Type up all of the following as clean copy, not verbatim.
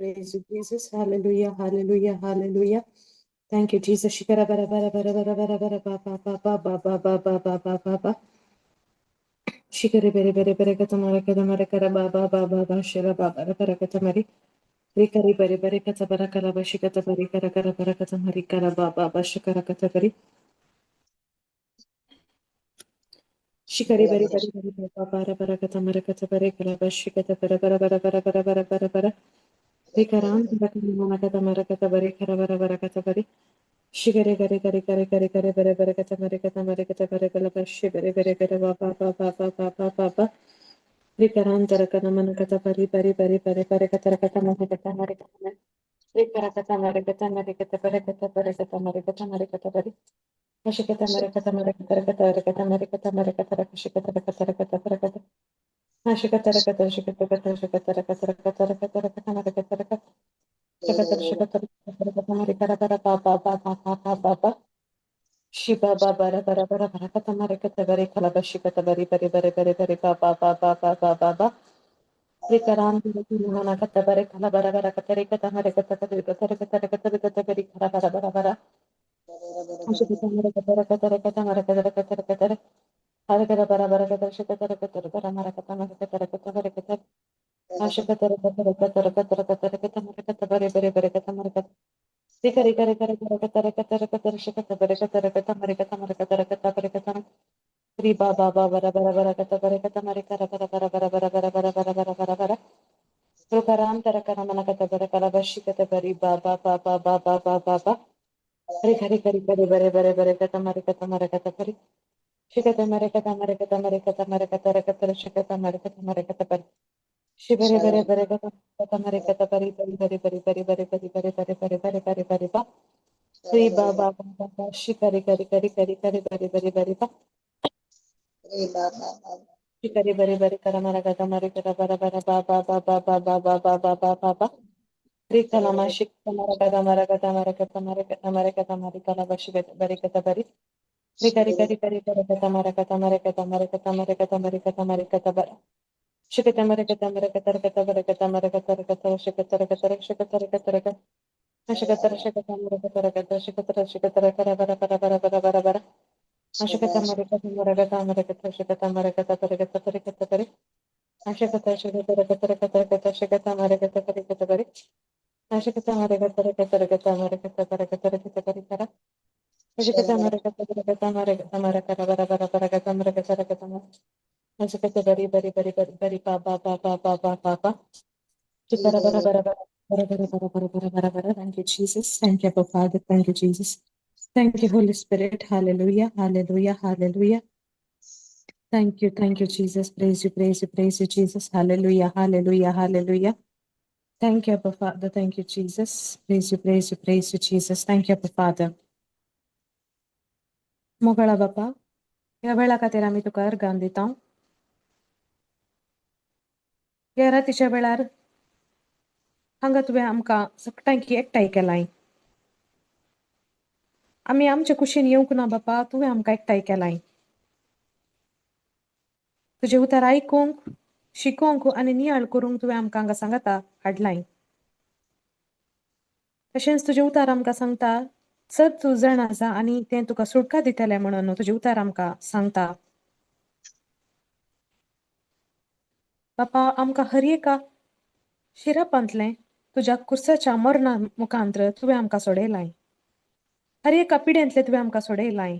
Praise you, Jesus. Hallelujah, hallelujah, hallelujah. Thank you, Jesus. Shikara bara bara bara bara bara bara ba ba ba ba ba ba ba ba ba ba ba ba. Shikare bere bere bere katamara katamara kara ba ba ba ba ba shira ba bara bara katamari. Rikari bere bere katabara kara ba shikata bari kara kara bara katamari kara ba ba ba shikara katabari. Shikari bere bere bere ba bara bara katamara katabari kara ba shikata bara bara bara bara bara bara bara bara. Rikaran katamara katamara katabari kara bara bara katabari. Shigare gare gare gare gare gare bere bere kata mare kata bere gala bashi bere bere gare ba ba ba ba ba ba ba ba ba Vikarantara kana mana kata pari pari pari pari pari kata mare kata mare Vikara kata mare kata mare kata pari Kashi kata mare kata mare kata kashi kata Kashi kata shikata kata shikata mare kata shikata mare kata ba ba ba ba ba ba ba ba Shiba ba bara bara bara bara kata mare kata bari kala bashi kata bari bari bari bari bari ba ba ba ba ba ba ba ba Rikaram dili mana kata bari kala bara bara kata ri kata mare kata bari kata ri kata ri kata ri kata bari kala bara bara bara Ashi kata mare kata ri kata ri kata mare kata ri kata ri kata ri Hari kata bara bara kata shi kata ri kata ri bara mare kata mare kata ri kata bari kata Ashi kata ri kata ri kata ri kata ri kata ri kata mare kata bari bari bari kata mare kata Rika rika rika rika rika rika rika rika shi kata bari kata ri kata mare kata bari kata Ri ba ba ba bara bara bara kata bara kata mare kara bara bara bara bara bara bara bara bara bara bara Rukaram tara kana mana kata bara kala bashi kata bari ba ba ba ba ba ba ba ba ba Ri kari kari kari bare bare bare kata mare kata bari Shikata mare kata mare kata mare kata mare kata re kata shikata mare kata bari Shibere bare bare kata mare kata bari bari bari bari bari bari bari bari bari bari bari bari bari ba Ri ba ba ba ba ba shikari kari kari kari kari bari bari bari ba Shikari bari bari kara mara kata mare kata bara bara ba ba ba ba ba ba ba ba ba ba ba ba Rika lama shikta mara kata mara kata mare kata mare kata mare kala bashi bari kata bari Rika rika rika rika kata mara kata mare kata mare kata mare kata mare kata mare kata bara Shikata mare kata mare kata kata bara kata mare kata kata shikata kata shikata kata kata Ashikata shikata mare kata kata shikata kara bara bara bara bara bara bara Ashikata mare kata shikata mare kata bara kata bara kata bara Ashikata shikata kata shikata mare kata bara kata bara Ashikata mare kata mare kata bara kata kata bara kara Ashikata mare kata mare kata bara bara bara kata mare kata kata mare Ashikata bari bari bari bari bari pa pa pa pa pa pa pa pa Shikara bara bara bara bara bara bara bara bara bara bara Thank you, Jesus. Thank you, Abba Father. Thank you, Jesus. Thank you, Holy Spirit. Hallelujah. Hallelujah. Hallelujah. Thank you, Jesus. Praise you, Jesus. Hallelujah. Hallelujah. Hallelujah. Thank you, Abba Father. Thank you, Jesus. Praise you, Jesus. Thank you, Abba Father. मोगळा बापा ह्या वेळा खातीर आमी तुका organ दिता ह्या रातीच्या वेळार हांगा तुवें आमकां सगळ्यांक एकठांय केलाय आमी आमचे कुशीन येवंक ना बापा तुवें आमकां एकठांय केलाय तुजें उतर आयकूंक शिकोवंक आनी नियाळ करूंक तुवें आमकां हांगा सांगाता हाडलाय तशेंच तुजें उतर आमकां सांगता चड तूं जाण आसा आनी तें तुका सुटका दितलें म्हणून तुजें उतर आमकां सांगता बापा आमकां हर एका शिरापांतलें तुज्या कुर्साच्या मरणा मुखांत्र तुवें आमकां सोडयलाय हर एका पिड्यांतले तुवें आमकां सोडयलाय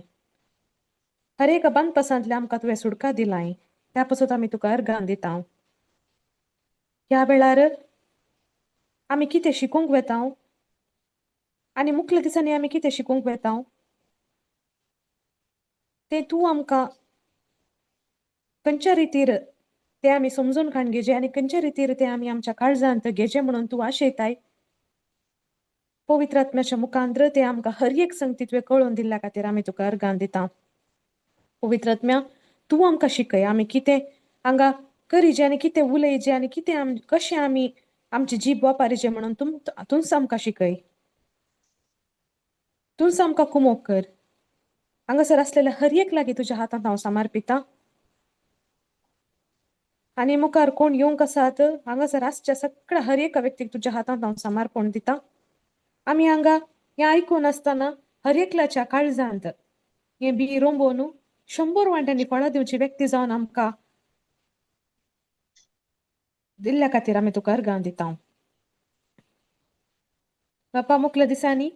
हर एका बांदपासांतले आमकां तुवें सुटका दिलाय त्या पासून आमी तुका अर्गान दिता ह्या वेळार आमी कितें शिकूंक वेता आनी मुख्य दिसांनी आमी कितें शिकूंक वेता तें तूं आमकां खंयच्या रितीर तें आमी समजून काण घेवचें आनी खंयच्या रितीर तें आमी आमच्या काळजांत घेवचें म्हणून तूं आशयताय पवित्र आत्म्याच्या मुखांत्र तें आमकां हर एक संगती तुवें कळोवन दिल्ल्या खातीर आमी तुका अर्गान दिता पवित्र आत्म्या तूं आमकां शिकय आमी कितें हांगा करीचें आनी कितें उलयचें आनी कितें कशें आमी आमची जीब वापरचें म्हणून तूंच आमकां शिकय तूंच आमकां कुमोग कर हांगासर आसलेल्या हर एक लागीं तुज्या हातांत हांव समर्पिता आणि मुखार कोण येवंक आसात हांगासर आसच्या सगळ्या हर एका व्यक्तीक तुज्या हातांत हांव समर्पण दिता. आमी हांगा हें आयकून आसतना हर एकल्याच्या काळजांत हें बी रोंबोवन 100 वांट्यांनी फळां दिवची व्यक्ती जावन आमकां दिल्ल्या खातीर आमी तुका अर्गां दिता. बापा मुखल्या दिसांनी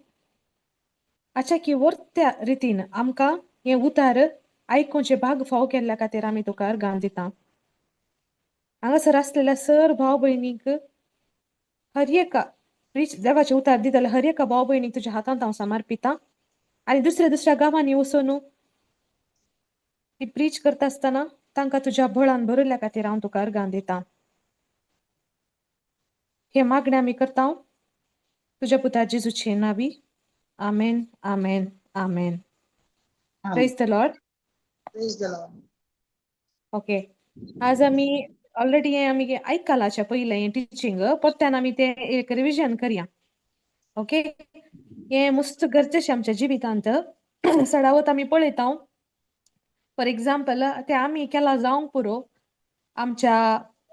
आजच्या की वर्त्या रितीन आमकां हें उतार आयकूचे भाग फाव केल्ल्या खातीर आमी तुका अर्गां दिता. हांगासर आसलेल्या सर भाव भयणीक हर एका देवाचे उतार दितले हर एका भाव भयणीक तुज्या हातांत हांव समर्पिता. आनी दुसऱ्या दुसऱ्या गांवांनी वचून ती प्रीच करता आसतना तांकां तुज्या बळान भरिल्ल्या खातीर हांव तुका अर्गां दिता. हे मागणें आमी करता तुज्या पुता जेजूचे नांवी. Amen amen amen. Praise the lord. Praise the lord. Okay, आज आमी ऑलरेडी आमी आयकलाचे पयलें टिचींग परत्यान आमी तें एक रिविजन करया. ओके, हें मस्त गरजेचें आमच्या जिवितांत. सडावत आमी पळयता फॉर एग्जाम्पल ते आमी केला जावंक पुरो आमच्या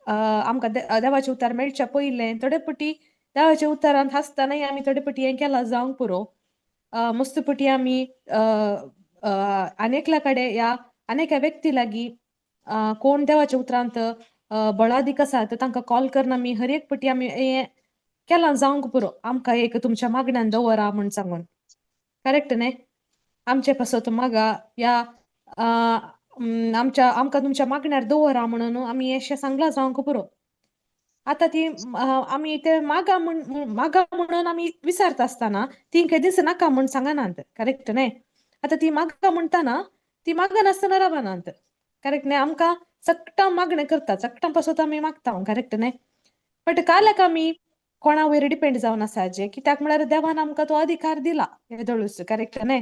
आमकां देवाचें उतार मेळच्या पयलें थोडे पटी देवाच्या उतारांत आसतनाय आमी थोडे पटी हें केलां जावंक पुरो. मस्त पटी आमी अनेकल्या कडेन या अनेका व्यक्ती लागीं कोण देवाच्या उतरांत बळादीक आसात तांकां कॉल करून आमी हर एक पटी आमी हें केलां जावंक पुरो आमकां एक तुमच्या मागण्यान दवरा म्हण सांगून. करेक्ट न्ही? आमचे पासत मागा या आमकां तुमच्या मागण्यार दवरा म्हणून आमी अशें सांगलां जावंक पुरो. आतां ती आमी ते मागा म्हणून आमी विचारता आसतना ती दिस नाका म्हण सांगनात. करेक्ट न्ही? आतां ती मागा म्हणटाना ती मागा नासतना रावनात. करेक्ट न्ही? आमकां सक्टां मागणें करता सक्टां पासत आमी मागता. करेक्ट न्ही? बट काल्याक आमी कोणा वयर डिपेंड जावन आसाचे कित्याक म्हळ्यार देवान आमकां तो अधिकार दिला येदोळूस. करेक्ट न्ही?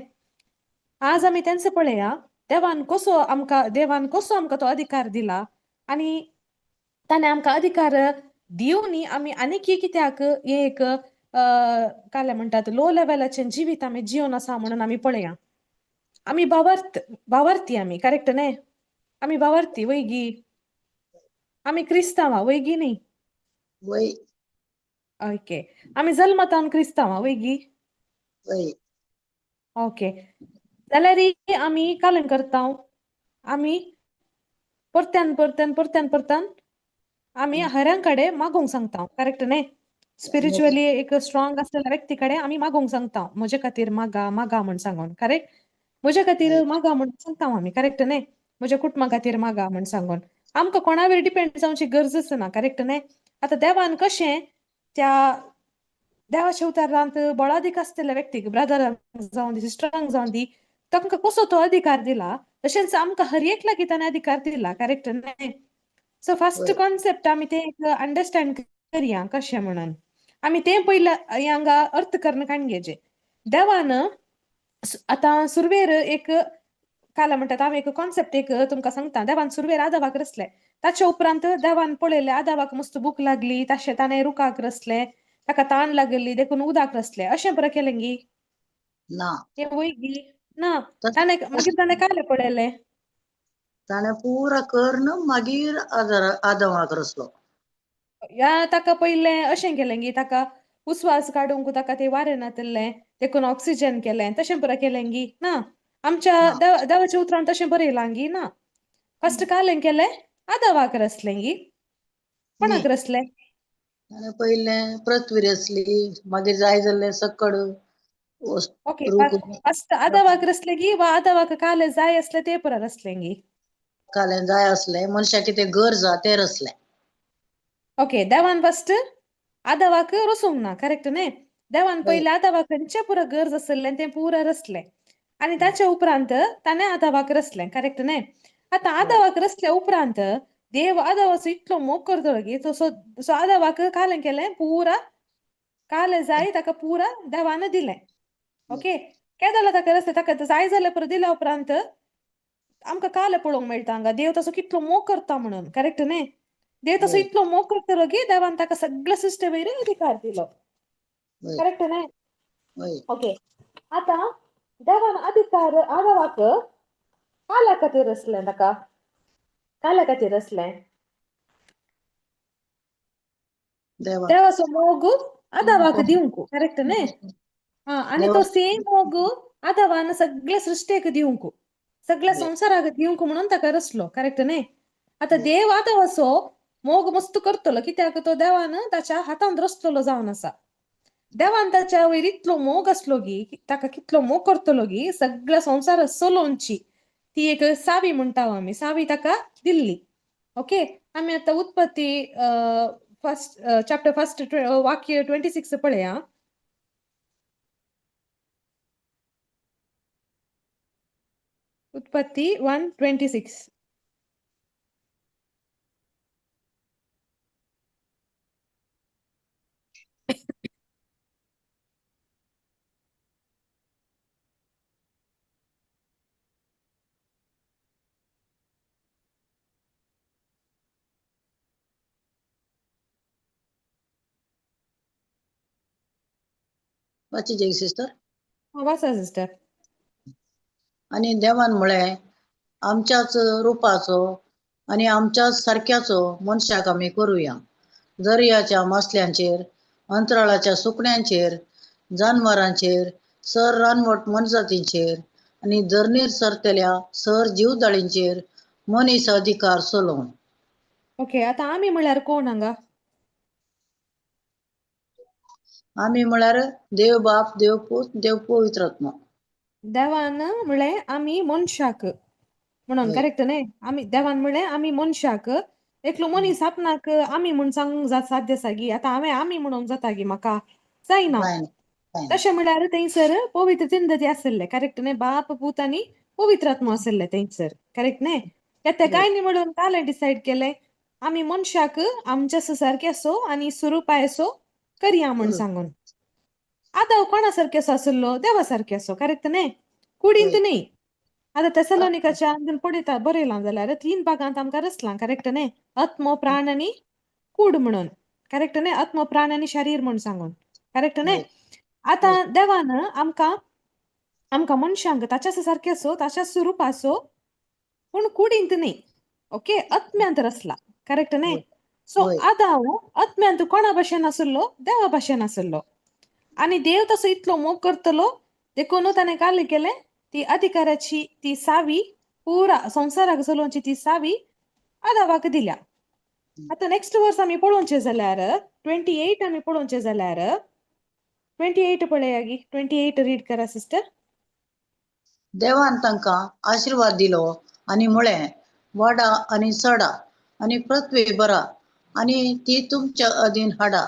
आज आमी तेंच पळया देवान कसो आमकां तो अधिकार दिला आनी ताणें आमकां अधिकार दिवनी आमी आनीक कित्याक एक काय म्हणटात लो लेवलाचें जिवीत आमी जिवन आसा म्हणून आमी पळया. आमी बावर्ती आमी. करेक्ट न्ही? आमी बावर्ती वैगी आमी क्रिस्तांवां वैगी न्ही. वय. ओके, आमी जल्मतावन क्रिस्तांवां वैगी. वय. ओके, जाल्यार आमी कालें करता आमी परत्यान आमी हऱ्यां कडेन मागोंक सांगता. करेक्ट न्ही? स्पिरिच्युअली एक स्ट्रॉंग आसलेल्या व्यक्ती कडेन आमी मागोंक सांगता म्हजे खातीर मागा म्हण सांगून. करेक्ट? म्हजे खातीर मागा म्हण सांगता आमी. करेक्ट न्ही? म्हज्या कुटुंबा खातीर मागा म्हण सांगून. आमकां कोणा वयर डिपेंड जावची गरजच ना. करेक्ट न्ही? आतां देवान कशें त्या देवाच्या उतारांत बळादीक आसलेल्या व्यक्तीक ब्रदरांक जावं दी सिस्टरांक जावं दी तांकां कसो तो अधिकार दिला तशेंच आमकां हर एक लागीं ताणें अधिकार दिला. करेक्ट न्ही? सो फर्स्ट कॉन्सेप्ट आमी ते अंडरस्टँड करया कशें म्हणून. आमी तें पयलें हांगा अर्थ करून काडगेचे. देवान आतां सुरवेर एक काला म्हणटात हांव एक कॉन्सेप्ट एक तुमकां सांगता. देवान सुरवेर आदामाक रचलें. ताचे उपरांत देवान पळयलें आदामाक मस्त भूक लागली तशें ताणें रुखाक रचलें. ताका ताण लागली देखून उदक रचलें. अशें बरें केलें गी? ना. हे वैगी ना. मागीर ताणें कायलें पळयलें? ताणें पुरा कर्ण मागीर आदामाक रचलो. या ताका पयलें अशें केलें गी ताका उस्वास काडूंक ताका तें वारें नातलें देखून ऑक्सिजन केलें तशें बरें केलें गी? ना. आमच्या देवाच्या उतरांत तशें बरयलां गी? ना. फर्स्ट कालें केलें आदामाक रचलें गी. कोणाक रचलें? ताणें पयलें पृथ्वी रचली मागीर जाय जाल्लें सकड ओके, फर्स्ट आदामाक रचलें गी वा आदामाक कालें जाय आसलें तें पुरा रचलें गी? कालें जाय आसलें मनशाक कितें गरज आहा तें रचलें. ओके, देवान फर्स्ट आदामाक रचूंक ना. करेक्ट न्ही? देवान पयलें आदामाक खंयचें पुरा गरज आसलें तें पुरा रचलें आनी ताचे उपरांत ताणें आदामाक रचलें. करेक्ट न्ही? आतां आदामाक रचल्या उपरांत देव आदामाचो इतलो मोग करतलो गी तसो आदामाक कालें केलें पुरा कालें जाय ताका पुरा देवान दिलें. ओके, केदोला ताका रचलें ताका जाय जाल्यार पुरो दिल्या उपरांत आमकां कालें पळोवंक मेळटा हांगा देव तसो कितलो मोग करता म्हणून. करेक्ट न्ही? देव तसो इतलो मोग करतलो गी देवान ताका सगळ्या सृश्टी वयर अधिकार दिलो. करेक्ट न्ही? ओके, आतां देवान अधिकार आदामाक काल्या खातीर रचलें ताका काल्या खातीर रचलें देवा देवाचो मोग आदावाक दिवंक करेक्ट न्ही आणि तो देवा सेम मोग आदावान सगळ्या सृष्टेक दिवंक सगळ्या संसाराक दिवंक म्हणून ताका रचलो करेक्ट न्ही आता देव आदावाचो मोग मस्त करतलो कित्याक तो देवान ताच्या हातान रचलेलो जावन आसा देवान ताच्या वयर इतलो मोग असलो गी ताका कितलो मोग करतलो गी सगळ्या संसार चलोवची ती एक सावी म्हणटा आमी सावी ताका दिल्ली ओके आमी आता उत्पत्ती फर्स्ट चॅप्टर फर्स्ट वाक्य 26 पळया उत्पत्ती 1:26 वाची जय सिस्टर वाचा सिस्टर आणि देवान म्हळे आमच्याच रूपाचो आणि आमच्याच सारख्याचो मनशाक आमी करूया दर्याच्या मासल्यांचेर अंतराळाच्या सुकण्यांचेर जानवरांचेर सर रानवट मनजातींचेर आणि धरणीर सरतल्या सर जीवदाळींचेर मनीस अधिकार चलोवन ओके आता आमी म्हळ्यार कोण हांगा आमी म्हळ्यार देव बाप देव पूत देव पवित्र आत्मा देवान म्हळे आमी मनशाक म्हणून होय. करेक्ट न्ही आमी देवान म्हळे आमी मनशाक एकलो मनीस आपणाक आमी म्हूण सांगूंक साध्य आसा गी आता हांवें आमी म्हणूंक जाता गी म्हाका जायना जायना जायना तशें म्हळ्यार थंयसर पवित्र तिनदती आसले करेक्ट न्ही बाप पूत आनी पवित्र आत्मा आसले थंयसर करेक्ट न्ही ते काय न्ही म्हणून काले डिसायड केले आमी मनशाक आमच्या सारखे असो आणि स्वरुपाय असो करया म्हण करू. सांगून आदाव कोणा सारकेसो आसलो देवा सारके असो करेक्ट न्ही कुडींत होय. न्ही आता तेसलोनिकाच्या पळयता बरयलां जाल्यार 3 भागांत आमकां रचलां करेक्ट न्ही आत्मो प्राण आनी कूड म्हणून करेक्ट न्ही आत्मो प्राण आनी शरीर म्हण सांगून करेक्ट न्ही होय. आता देवान आमकां मनशांक ताच्या सारके असो ताच्या स्वरूप असो पूण कुडींत न्ही ओके आत्म्यांत रचला करेक्ट न्ही सो होय. आदाव आत्म्यांत कोणा भाशेन आसलो देवा भाशेन आसलो आणि देव तसो इतलो मोग करतलो देखून ताणें काय केलें ती अधिकाराची ती सावी पुरा संसाराक चलोवची ती सावी आदावाक दिल्या आता नेक्स्ट वर्स आमी पळोवचें जाल्यार 28 आमी पळोवचें जाल्यार 28 पळया गी 28 रीड करा सिस्टर देवान तांकां आशिर्वाद दिलो आनी म्हळें वाडा आनी चडा आनी पृथ्वी भरा आनी ती तुमच्या अधीन हाडा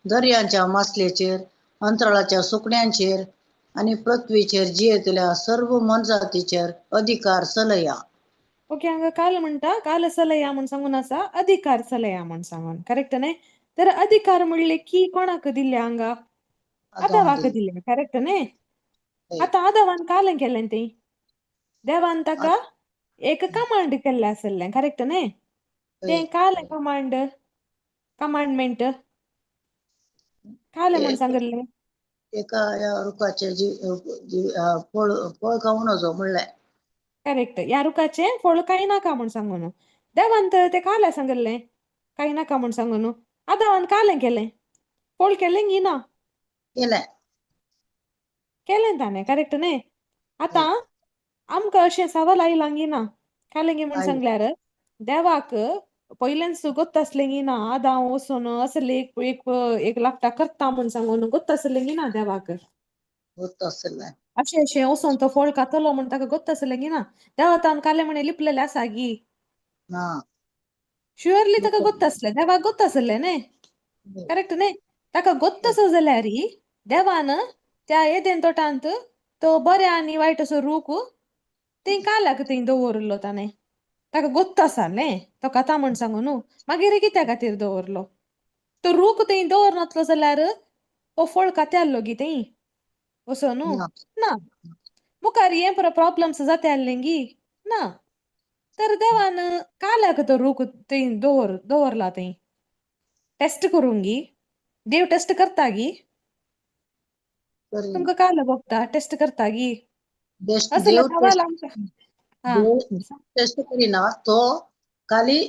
दर्यांच्या मासलेचेर अंतराळाच्या सुकण्यांचेर आणि पृथ्वीचेर जियेतल्या सर्व मनजातीचेर अधिकार चलया ओके हांगा काल म्हणटा काल चलया म्हण सांगून आसा अधिकार चलया म्हण सांगून करेक्ट न्ही तर अधिकार म्हणले की कोणाक दिले हांगा आदावाक दिले करेक्ट न्ही आता आदावान काल केलें ते देवान ताका एक कमांड केल्लें आसलें करेक्ट न्ही ते काल कमांडमेंट काल म्हण सांगले एका रुखाचे फळ खाऊ नजो म्हणलें करेक्ट ह्या रुखाचे फळ काही नाका म्हण सांगून देवान तर ते काल सांगले काही नाका म्हण सांगून आदावान काल केलें फळ केलें गी ना केलें केलें ताणें करेक्ट न्ही आता आमकां अशें सवाल आयलां गी ना कालें गे म्हण सांगल्यार देवाक पयलेच गोत्त आसलें गी ना आदाव वचून असले एक लापटा करता म्हण सांगून गोत्त आसलें गी ना देवाक होत आसलें अशें वचून तो फळ खातलो म्हण ताका गोत्त आसलें गी ना देवा तान काले म्हणे लिपलेलें आसा गी ना शुअरली ताका गोत्त आसलें देवाक गोत्त आसलें न्ही करेक्ट न्ही ताका गोत्त आसा जाल्यार देवान त्या एदेन तोटांत तो बरें आनी वायट असो रूख थंय काल्याक थंय दवरलो ताणें ताका गोत्त आसा न्ही तो खाता म्हण सांगून मागीर कित्या खातीर दवरलो तो रूख थंय दवरनासलो जाल्यार हो फळ खात्यालो गी थंय वसोन ना मुखार हें प्रॉब्लम्स जाता आसलें गी ना तर देवान काल्याक तो रूख थंय दवरला थंय टेस्ट करूंक गी देव टेस्ट करता गी तुमकां काल बघता टेस्ट करता गी असले देव सवाल आमकां हा टेस्ट करिना तो खाली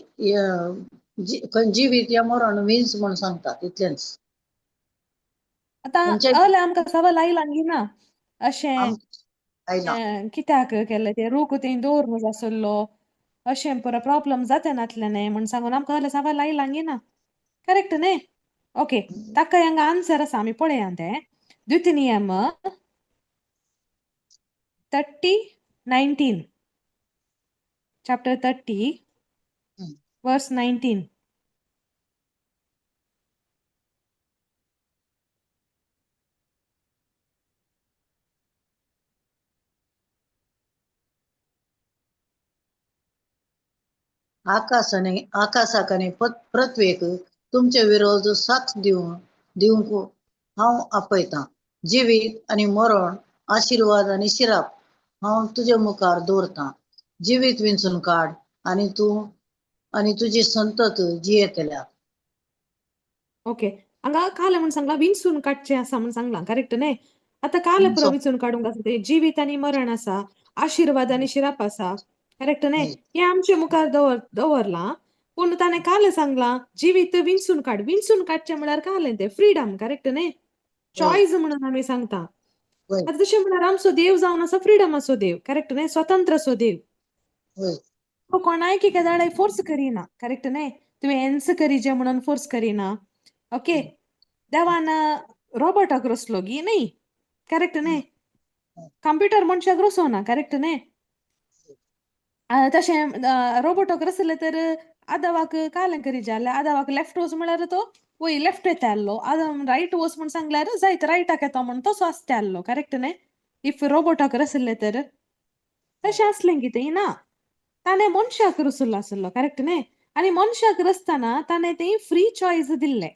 जिवीत या मरण विन्स म्हणून सांगतात इतलेंच. आता खंयच्या अल आमकां सवा लाई लागली ना अशें आयला कित्याक केलें तें रूख थंय दवरूंक आसलो अशें पुरो प्रॉब्लम जाता नासलें म्हण सांगून आमकां अल सवा लाई लागली ना करेक्ट न्ही ओके ताका हांगा आन्सर आसा आमी पळया तें द्वितीनियम 30:19 chapter 30 verse 19 आकाशाकने प्रत्येक तुमचे विरोध साक्ष दिवंक हांव आपयता जिवीत आणि मरण आशीर्वाद आणि शिराप हांव तुझे मुखार दवरता जिवीत विंचून काड आणि तुझी संतत जियेतल्या. ओके हांगा काल म्हण सांगला विंचून काडचें आसा म्हण सांगला करेक्ट न्ही आता काल पुरो विंचून काडूंक आसा ते जिवीत आनी मरण आसा आशीर्वाद आनी शिराप आसा करेक्ट न्ही हे आमचे मुखार दवरला पूण ताणें काल सांगला जिवीत विंचून काडचें म्हळ्यार काल तें फ्रीडम करेक्ट न्ही चॉयस म्हणून आमी सांगता आता तशें म्हळ्यार आमचो देव जावन आसा फ्रीडम असो देव करेक्ट न्ही स्वतंत्र असो देव तो कोणाय की गजाळे फोर्स करिना करेक्ट न्ही तुवें हेंच करीजे म्हणून फोर्स करिना ओके देवान रोबोटाक रचलो गी न्ही करेक्ट न्ही कंप्युटर मनशाक रचोना करेक्ट न्ही तशें रोबोटाक रचले तर आदावाक कालें करी जाल्यार आदावाक लेफ्ट वच म्हळ्यार तो वय लेफ्ट येता आसलो आदाम रायट वच म्हण सांगल्यार जायत रायटाक येता म्हण तसो आसता आसलो करेक्ट न्ही इफ रोबोटाक रचले तर तशें आसलें कितें ना ताणें मनशाक रचलो आसलो करेक्ट न्ही आनी मनशाक रचतना ताणें तें फ्री चॉयस दिल्लें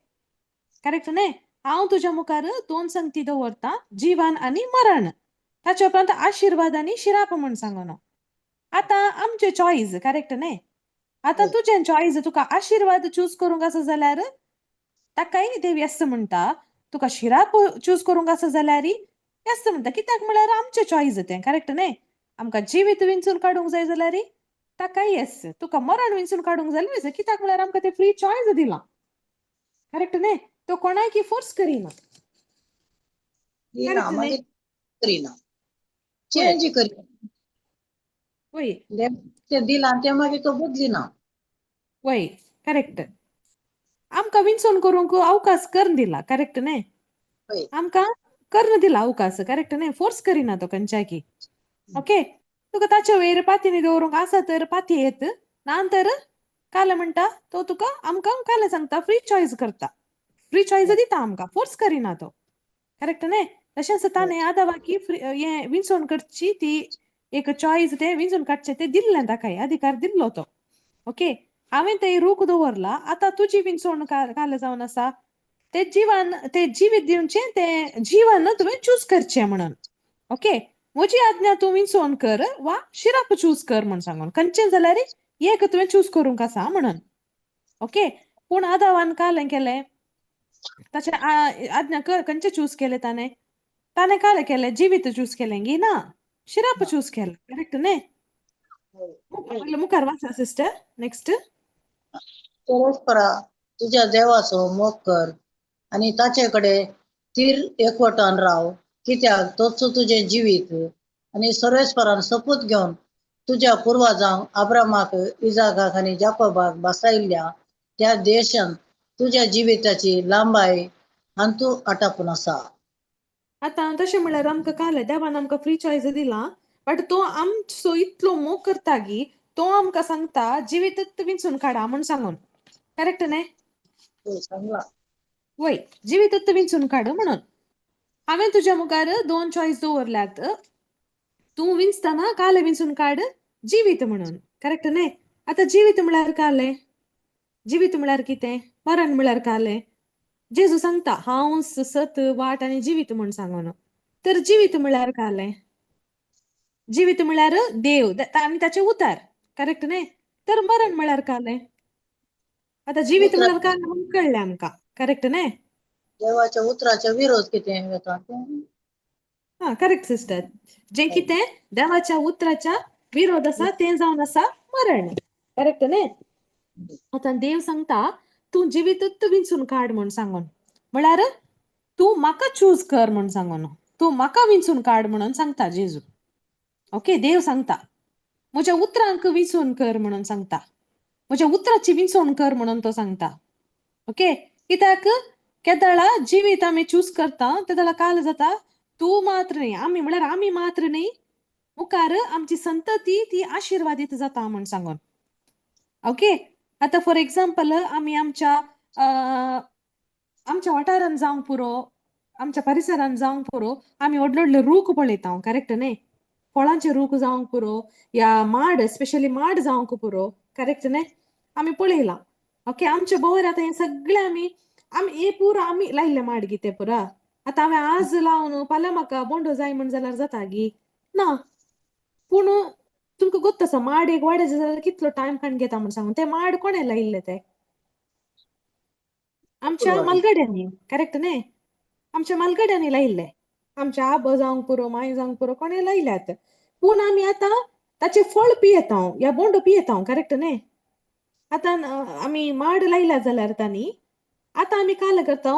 करेक्ट न्ही हांव तुज्या मुखार दोन संगती दवरता जिवन आनी मरण ताचे उपरांत आशीर्वाद आनी शिराप म्हण सांगनो आता आमचे चॉईस करेक्ट न्ही आता तुजें चॉईस तुका आशीर्वाद चूज करूंक आसा जाल्यार ताकाय देव येस म्हणटा तुका शिराप चूज करूंक आसा जाल्यार येस म्हणटा कित्याक म्हळ्यार आमचें चॉईस तें करेक्ट न्ही आमकां जिवीत विंचून काडूंक जाय जाल्यार ताकाय येस तुका मरण विंचून काडूंक जाल्यार कित्याक म्हळ्यार आमकां तें फ्री चॉईस दिला करेक्ट न्ही तो कोणाय की फोर्स करिना करेक्ट न्ही मागीर करिना वय चेंज करिना वय ते दिला ते मागीर तो बदलिना वय करेक्ट आमकां विंचून करूंक अवकाश करून दिला करेक्ट न्ही आमकां कर्ण दिला अवकाश करेक्ट न्ही फोर्स करिना तो खंयच्याय की ओके तुका ताचे वयर पातीनी दवरूंक आसा तर पाती येत ना तर काल म्हणटा तो तुका आमकां काल सांगता फ्री चॉईस करता फ्री चॉईस दिता आमकां फोर्स करिना तो करेक्ट न्ही तशेंच ताणें आदावाकी हें विंचून करची ती एक चॉईस तें विंचून काडचें तें दिल्लें ताकाय अधिकार दिल्लो तो ओके हांवें तें रूख दवरला आतां तुजी विंचूण काल जावन आसा ते जिवीत दिवचें तें जीवन तुवें चूज करचें म्हणून ओके म्हजी आज्ञा तूं विंचून कर वा शिराप चूज कर म्हण सांगून खंयचें जाल्यार एक तुवें चूज करूंक आसा म्हणून ओके पूण आदावान कालें केलें ताचे आज्ञा खंयचें चूज केलें ताणें कालें केलें जिवीत चूज केलें गी ना शिराप चूज केलें करेक्ट न्ही मुखार वाचा सिस्टर नेक्स्ट परस्परा तुझ्या देवाचो मोग कर आणि ताचे कडेन तीर एकवटान राव कित्याक तोच तुझें जिवीत आणि सर्वेस्परान सपूत घेवन तुझ्या पुर्वजांक अब्रामाक इजाकाक आनी जाकोबाक बसायल्ल्या त्या देशांत तुझ्या जिविताची लांबाय हांतू आटापून आसा आतां तशें म्हळ्यार आमकां कालें देवान आमकां फ्री चॉयस दिला बट तो आमचो इतलो मोग करता गी तो आमकां सांगता जिवीतच विंचून काडा म्हण सांगून करेक्ट न्ही सांगला वय जिवीतच विंचून काड म्हणून हांवें तुज्या मुखार दोन चॉईस दवरल्यात तूं विंचतना कालें विंचून काड जिवीत म्हणून करेक्ट न्ही आतां जिवीत म्हळ्यार कालें जिवीत म्हळ्यार कितें मरण म्हळ्यार कालें जेजू सांगता हांव सत वाट आनी जिवीत म्हण सांगून तर जिवीत म्हळ्यार कालें जिवीत म्हळ्यार देव आनी ताचे उतार करेक्ट न्ही तर मरण म्हळ्यार कालें आतां जिवीत उतरा म्हळ्यार कालें म्हणून कळ्ळें आमकां करेक्ट न्ही देवाच्या उतराच्या विरोध कितें जाता हा करेक्ट सिस्टर जें कितें देवाच्या उतराच्या विरोध आसा तें जावन आसा मरण करेक्ट न्ही आता देव सांगता तू जिवितूच विंचून काढ म्हणून सांगून म्हळ्यार तू म्हाका चूज कर म्हणून सांगून तू म्हाका विंचून काढ म्हणून सांगता जेजू ओके देव सांगता म्हज्या उतरांक विंचून कर म्हणून सांगता म्हज्या उतराची विंचवण कर म्हणून तो सांगता ओके कित्याक केदळा जिवीत आमी चूज करता तेदळा काल जाता तू मात्र न्ही आमी म्हळ्यार आमी मात्र न्ही मुखार आमची संतती ती आशीर्वादीत जाता म्हणून सांगून ओके आता फॉर एक्झाम्पल आमी आमच्या वाठारान जावंक पुरो आमच्या परिसरान जावंक पुरो आमी व्हडले व्हडले रूख पळयता करेक्ट न्ही फळांचे रूख जावंक पुरो या माड स्पेशली माड जावंक पुरो करेक्ट न्ही आमी पळयला ओके आमचे बोर आतां हे सगळे आमी हे पुरो आमी लायल्ले माड गी ते पुरा आतां हांवें आज लावन फाल्यां म्हाका बोंडो जाय म्हण जाल्यार जाता गी ना पूण तुमकां गोत्त आसा माड एक वाडोवचे जाल्यार कितलो टायम खाण घेता म्हण सांगून ते माड कोणें लायिल्ले ते आमच्या फुलवाडी. मलगड्यांनी करेक्ट न्ही आमच्या मलगड्यांनी लायिल्ले आमच्या आबो जावंक पुरो माय जावंक पुरो कोणें लायल्यात पूण आमी आतां ताचे फळ पियेता या बोंडो पियेता करेक्ट न्ही आतां आमी माड लायला जाल्यार तांणी आतां आमी काल करता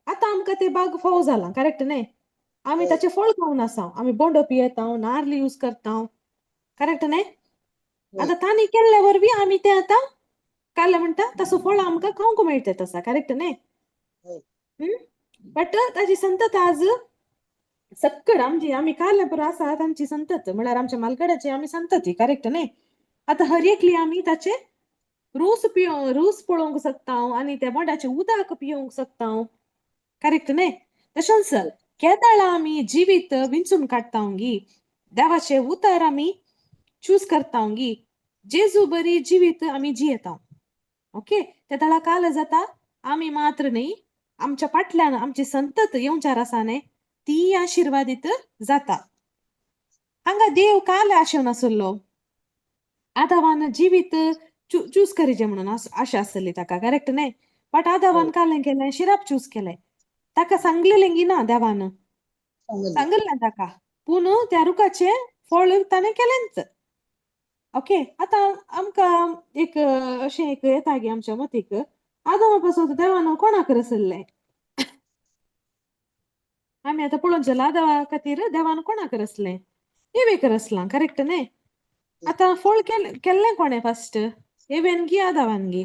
आतां आमकां ते बाग फोव जाला करेक्ट न्ही आमी ताचे फळ खावन आसा आमी बोंडो पियेता नाल्ल यूज करता करेक्ट न्ही आतां तांणी केल्ल्या वरवीं आमी ते आतां काल म्हणटा तसो फळ आमकां खावंक मेळटा तसा करेक्ट न्ही बट ताची संतत आज सक्कड आमी काल पुरो आसात आमची संतत म्हळ्यार आमच्या मालगड्याची आमी संतती करेक्ट न्ही आतां हर एकली आमी ताचे रूस पळोवंक शकता आनी त्या बोंडाचे उदक पिवंक शकता करेक्ट न्ही तशेंच केदळा आमी जिवीत विंचून काडटा गी देवाचे उतर आमी चूज करता गी जेजू बरी जिवीत आमी जियेता ओके ते ताळा काल जाता आमी मात्र न्ही आमच्या फाटल्यान आमची संतत येवचार आसा न्ही ती आशिर्वादीत जाता हांगा देव काल आशेव नासलो आदावान जिवीत चूज करीचे म्हणून आशा आसली ताका करेक्ट न्ही बट आदावान कालें केलें शिराप चूज केलें ताका सांगलेलें गी ना देवान सांगलें ताका पूण त्या रुखाचे फळ ताणें केलेंच ओके आतां आमकां एक अशें एक येता गे आमच्या मतीक आदामा पासून देवान कोणाक रचयल्लें आमी आतां पळोवंक जाला आदामा खातीर देवान कोणाक रचलें एवेक रचलां करेक्ट न्ही आतां फळ केल्लें कोणें फस्ट एवेन गी आदावान गी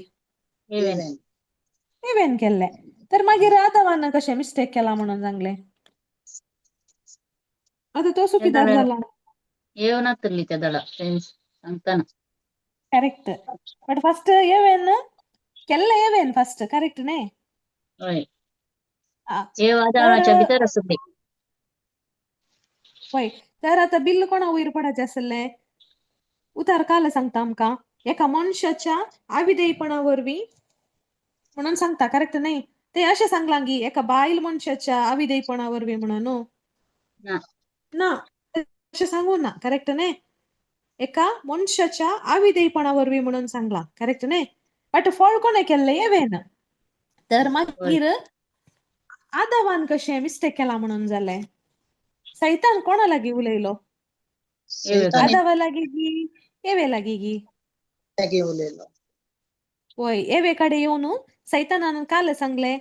एवेन केल्लें तर मागीर आदावान कशें मिस्टेक केला म्हणून सांगलें आतां तो सुपीदार जाला येवना तरली त्या दळा सांगताना करेक्ट बट फस्ट एवेन केल्लें एवेन फस्ट करेक्ट न्ही होय आ, येव आदामाच्या भितर आसली पळय तर आतां बिल्ल कोणा वयर पडाचें आसलें उतार काल सांगता आमकां एका मनशाच्या आविधेयपणा वरवीं म्हणून सांगता करेक्ट न्ही ते अशें सांगलां गी एका बायल मनशाच्या आविधेयपणा वरवीं म्हणून ना ना अशें सांगू ना करेक्ट न्ही एका मनशाच्या आविधेयपणा वरवीं म्हणून सांगलां करेक्ट न्ही बट फळ कोणें केल्लें एवेन तर मागीर आदावान कशें मिस्टेक केला म्हणून जालें सैतान कोणा लागीं उलयलो आदावा लागीं गी एवे लागीं गी उलयलो होय एवे कडेन येवन सैतानान काल सांगलें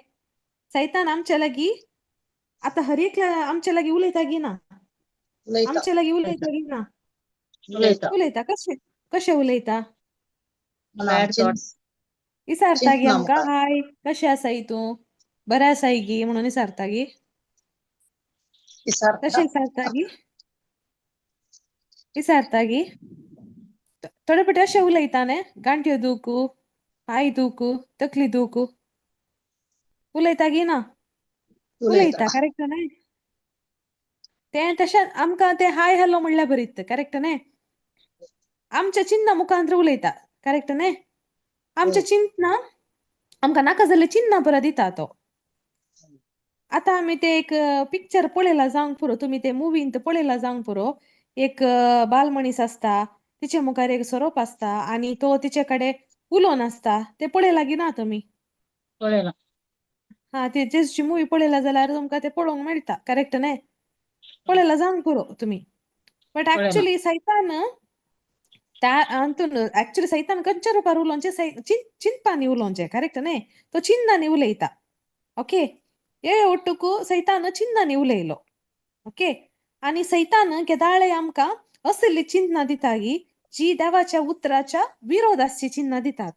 सैतान आमच्या लागीं आतां हर एक आमच्या लागीं उलयता गी ना आमच्या लागीं उलयता गी ना उलयता कशें उलयता विचारता गी आमकां हाय कशें आसाय तूं बरें आसाय गी म्हणून विचारता गी तशें विचारता गी थोडे फावटी अशें उलयता न्ही गांठ्यो दुखू पाय दुखू तकली दुखू उलयता गी ना उलयता करेक्ट न्ही तें तशें आमकां ते हाय हॅलो म्हणल्यार बरीत करेक्ट न्ही आमच्या चिन्ना मुखांत्र उलयता करेक्ट न्ही आमच्या चिंतना आमकां नाका जाल्ले चिन्ना पुरो दिता तो आतां आमी ते एक पिक्चर पळयला जावंक पुरो तुमी ते मुवीन पळयला जावंक पुरो एक बाल मनीस आसता तिचे मुखार एक सोरोप आसता आनी तो तिचे कडेन उलोवन आसता ते पळयला गी ना तुमी पळयला हा ते जेजूची मुवी पळयला जाल्यार तुमकां ते पळोवंक मेळटा करेक्ट न्ही पळयला जावंक पुरो तुमी बट एक्चुअली सैतान त्या अंतून ऍक्च्युली सैतान खंयच्या रुपार उलोवचे चिंतपानी उलोवचे करेक्ट न्ही तो चिन्नांनी उलयता ओके हे ಒಟ್ಟುಕು सैतान चिन्नांनी उलयलो ओके आणि सैतान केदाळे आमकां असली चिन्ह दितागी जी देवाच्या उतराच्या विरोधाची चिन्ह दितात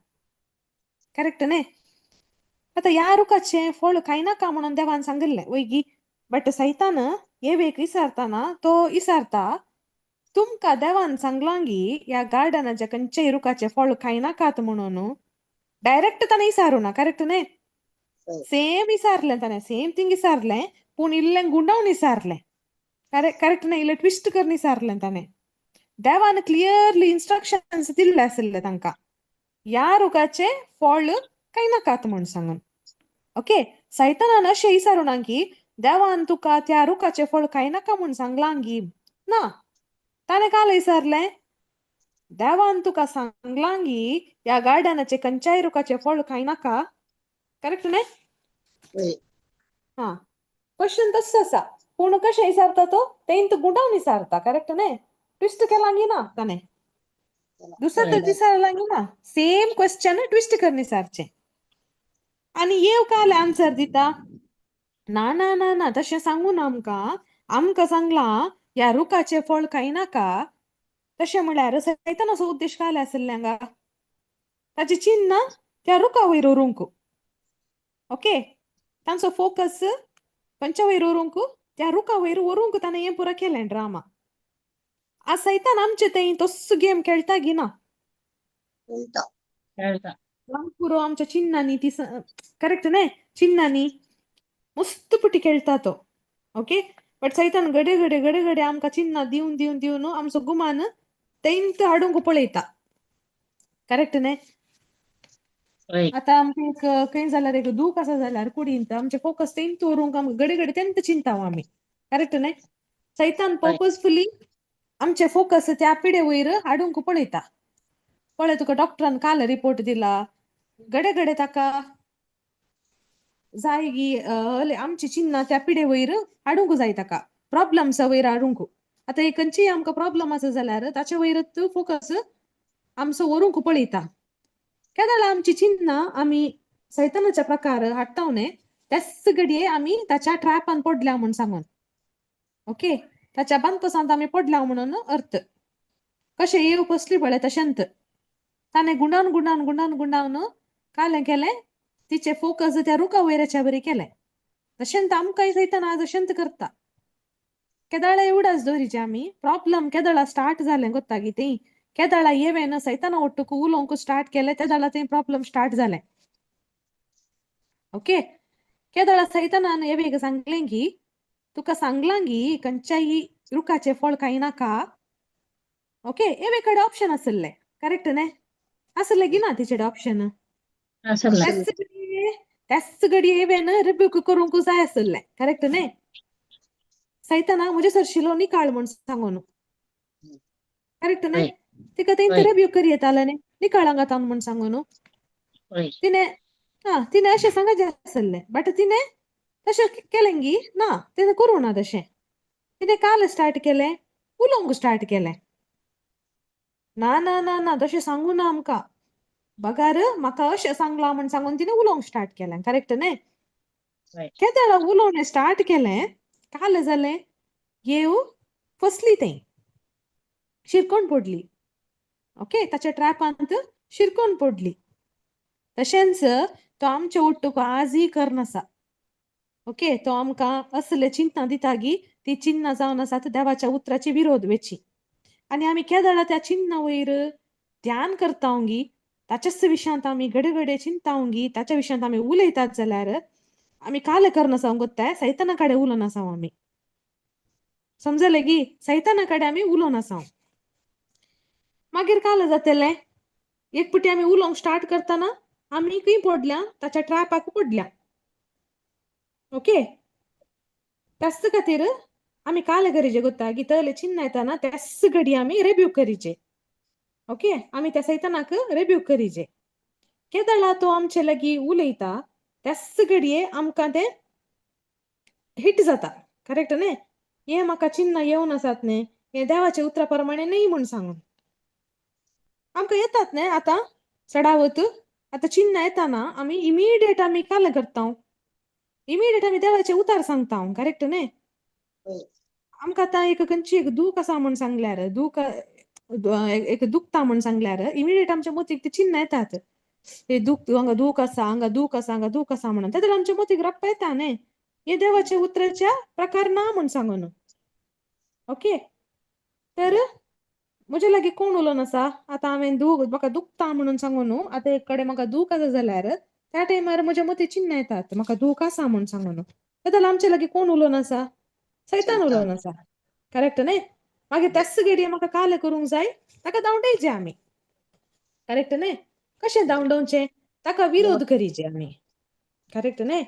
करेक्ट न्ही आता ह्या रुखाचे फळ खाय नाका म्हणून देवान सांगिल्ले वैगी बट सैतान हे वेक विचारताना तो विचारता तुमका देवान सांगलांगी या गार्डनाच्या खंयच्याय रुखाचे फळ खाय नाकात म्हणून डायरेक्ट ताणें विचारू ना करेक्ट न्ही सेम विचारलें ताणें सेम थिंग विचारलें पूण इल्लें गुंडावन विचारलें करेक्ट न्ही इल्लें ट्विस्ट करून विचारलें ताणें देवान क्लियरली इन्स्ट्रक्शन्स दिल्ले आसले तांकां ह्या रुखाचे फळ खाय नाकात म्हूण सांगून ओके सैतानान अशें विचारूना की देवान तुका त्या रुखाचे फळ खाय नाका म्हूण सांगलांगी ना ताणें काल विचारलें देवान तुका सांगलांगी या गार्डनाचे खंयच्याय रुखाचे फळ खाय नाका करेक्ट न्ही होय. हा क्वेश्चन तसो आसा पूण कशें विचारता तो तें गुंडावन विचारता करेक्ट न्ही ट्विस्ट केलांगी ना ताणें दुसऱ्या तर विचारलांगी ना सेम क्वेश्चन ट्विस्ट करून विचारचें आनी येव काल आन्सर दिता ना ना ना ना तशें सांगून आमकां सांगला ह्या रुखाचे फळ खाय नाका तशें म्हळ्यार सैतानाचो उद्देश काय आसलें हांगा ताची चिन्ह त्या रुखा वयर उरूंक ओके तांचो फोकस खंयच्या वयर उरूंक त्या रुखा वयर व्हरूंक ताणें हें पुरो केलें ड्रामा आज सैतान आमचे थंय तस्सो गेम खेळटा गी ना उलटा खेळता पुरो आमच्या चिन्नांनी ती करेक्ट न्ही चिन्नांनी मस्त पुटी खेळटा तो ओके बट सैतान घडे घडे आमकां चिन्ह दिवन दिवन दिवन आमचो गुमान तेंत हाडूंक पळयता करेक्ट न्ही होय आता आमकां एक खंय जाल्यार एक दूख आसा जाल्यार कुडींत आमचे फोकस तेंत व्हरूंक आमकां घडे तेंत चिंताव आमी करेक्ट न्ही सैतान होय. पर्पजफुली आमचे फोकस त्या पिडे वयर हाडूंक पळयता पळय तुका डॉक्टरान काल रिपोर्ट दिला घडे ताका जाय गी आमची चिन्ह त्या पिडे वयर हाडूंक जाय ताका प्रॉब्लम्स वयर हाडूंक आता एक खंयचीय आमकां प्रॉब्लम आसा जाल्यार ताचे वयरच फोकस आमचो व्हरूंक पळयता केदाळ आमची चिन्ह आमी सैतानाच्या प्रकार हाडटा न्ही त्याच घडये आमी ताच्या ट्रॅपान पडल्या म्हूण सांगून ओके ताच्या बांदपसांत आमी पडल्या म्हणून अर्थ कशें येव पसली पळय तशेंत ताणें गुंडावन कालें केलें तिचे फोकस त्या रुखा वयराच्या बरी केलें तशेंत आमकांय सैतान आज अशेंत करता केदाळा एवढाच दवरीचे आमी प्रॉब्लम केदाळा स्टार्ट जालें गोत्ता गी तें केदाळा येवेन सैताना ಒಟ್ಟುಕು उलोवंक स्टार्ट केलें तेदाळा तें प्रॉब्लम स्टार्ट जालें ओके केदाळा सैतानान येवेक सांगलें की तुका सांगलां गी खंयच्याय रुखाचे फळ खाय नाका ओके येवे कडेन ऑप्शन आसले करेक्ट न्ही आसले गी ना तिचे ऑप्शन असला त्याच घडये येवेन रिब्यूक करूंक जाय आसले करेक्ट न्ही सैताना म्हजे सरशिलो निकाळ म्हूण सांगून करेक्ट न्ही होय तिका तेंत होय. रिब्यूक करी येताले न्ही निकाळांक घाता म्हूण सांगून होय तिने अशें सांगायचे आसले बट तिने तशें केलें गी ना तिने करूं ना तशें तिने काल स्टार्ट केलें उलोवंक स्टार्ट केलें ना ना ना ना तशें सांगू ना आमकां बगार म्हाका अशें सांगलां म्हूण सांगून तिने उलोवंक स्टार्ट केलें करेक्ट न्ही होय केदाळा उलोवणें स्टार्ट केलें काल जालें येव फसली तें शिरकोन पडली ओके ताच्या ट्रॅपांत शिरकोन पडली तशेंच तो आमचे उट्टूक आजय करनासा ओके तो आमकां असले चिन्ह दिता गी ती चिन्ह जावन आसात देवाच्या उतराची विरोध वेची आनी आमी केदाळा त्या चिन्ह वयर ध्यान करता गी ताच्याच विशयांत आमी घडे चिंता गी ताच्या विशयांत आमी उलयतात जाल्यार आमी काल करनासा गोत्ताय सैताना कडेन उलोवनासा आमी समजलें गी सैताना कडेन आमी उलोवनासा मागीर काल जातलें एक पुटी आमी उलोवंक स्टार्ट करतना आमी खंय पडल्या ताच्या ट्रॅपाक पडल्या ओके त्याच खातीर आमी काल गरजे गोत्ता की तले चिन्ह येताना त्याच घडी आमी रिब्यूक करीचे ओके आमी त्या सैतानाक रिब्यूक करीचे केदाळा तो आमचे लागीं उलयता त्याच घडये आमकां तें हिट जाता करेक्ट न्ही हे म्हाका चिन्ह येवन आसात न्ही हे देवाच्या उतरा प्रमाणे न्ही म्हूण सांगून आमकां येतात न्ही आतां चडावत आतां चिन्ह येताना आमी इमिडिएट आमी काल करता इमिडिएट आमी देवाचे उतार सांगता करेक्ट न्ही होय. आमकां आतां एक खंयची एक दूख आसा म्हूण सांगल्यार एक दुखता म्हूण सांगल्यार इमिडिएट आमच्या मतीक ते चिन्ह येतात हे हांगा दूख आसा हांगा दूख आसा हांगा दूख आसा म्हणून तेन्ना आमच्या मतीक रप्प येता न्ही हे देवाचे उतराच्या प्रकार ना म्हूण सांगून ओके तर म्हजे लागीं कोण उलोवन आसा आतां हांवें म्हाका दुखता म्हणून सांगून आतां एक कडेन म्हाका दूख आसा जाल्यार त्या टायमार म्हज्या मतीक चिन्ह येतात म्हाका दूख आसा म्हूण सांगून जाल्यार आमचे लागीं कोण उलोवन आसा सैतान उलोवन आसा करेक्ट न्ही मागीर त्याच घडये म्हाका काल करूंक जाय ताका धांवडायचे आमी करेक्ट न्ही कशें धांवडोवचें ताका विरोध करीचे आमी करेक्ट न्ही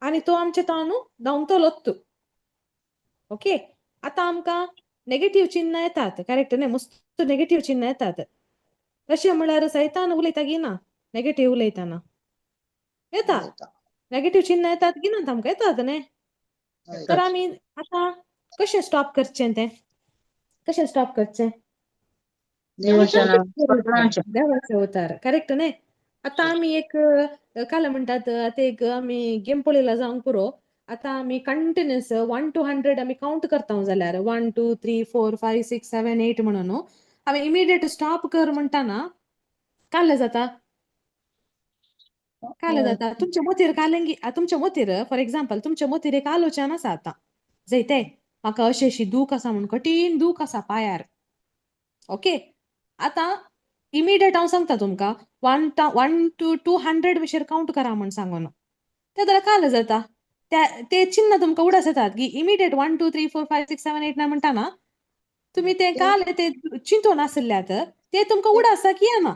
आनी तो आमचे तान धांवतलोच ओके आतां आमकां नेगेटिव्ह चिन्ह येतात करेक्ट न्ही मस्त नेगेटिव्ह चिन्ह येतात तशें म्हळ्यार सैतान उलयता की ना नेगेटिव्ह उलयतना येता नेगेटिव्ह चिन्ह येतात की ना आमकां येतात न्ही तर आमी आतां कशें स्टॉप करचें तें कशें स्टॉप करचें आमी देवाच्या नावान देवाचे उतार करेक्ट न्ही आतां आमी एक काल म्हणटात आतां एक आमी गेम पळयला जावंक पुरो आतां आमी कंटिन्युअस 1 to 100 आमी काउंट करता जाल्यार 1 2 3 4 5 6 7 8 म्हणून आमी इमिडिएट स्टॉप कर म्हणटाना काल जाता काल जाता तुमच्या मतीर कालंगी तुमच्या मतीर फॉर एक्झाम्पल तुमच्या मतीर एक आलोचन आसा आतां जैते म्हाका अशी दूख आसा म्हणून कठीण दूख आसा पायार ओके आतां इमिडिएट हांव सांगता तुमकां 1 to 200 विशीर काउंट करा म्हूण सांगून ते जाल्यार काल जाता ते चिन्ह तुमकां उडास येतात की इमिडिएट 1 2 3 4 5 6 7 8 9 म्हणटाना तुमी ते काल ते चिंतून आसल्यात ते तुमकां उडासा की येना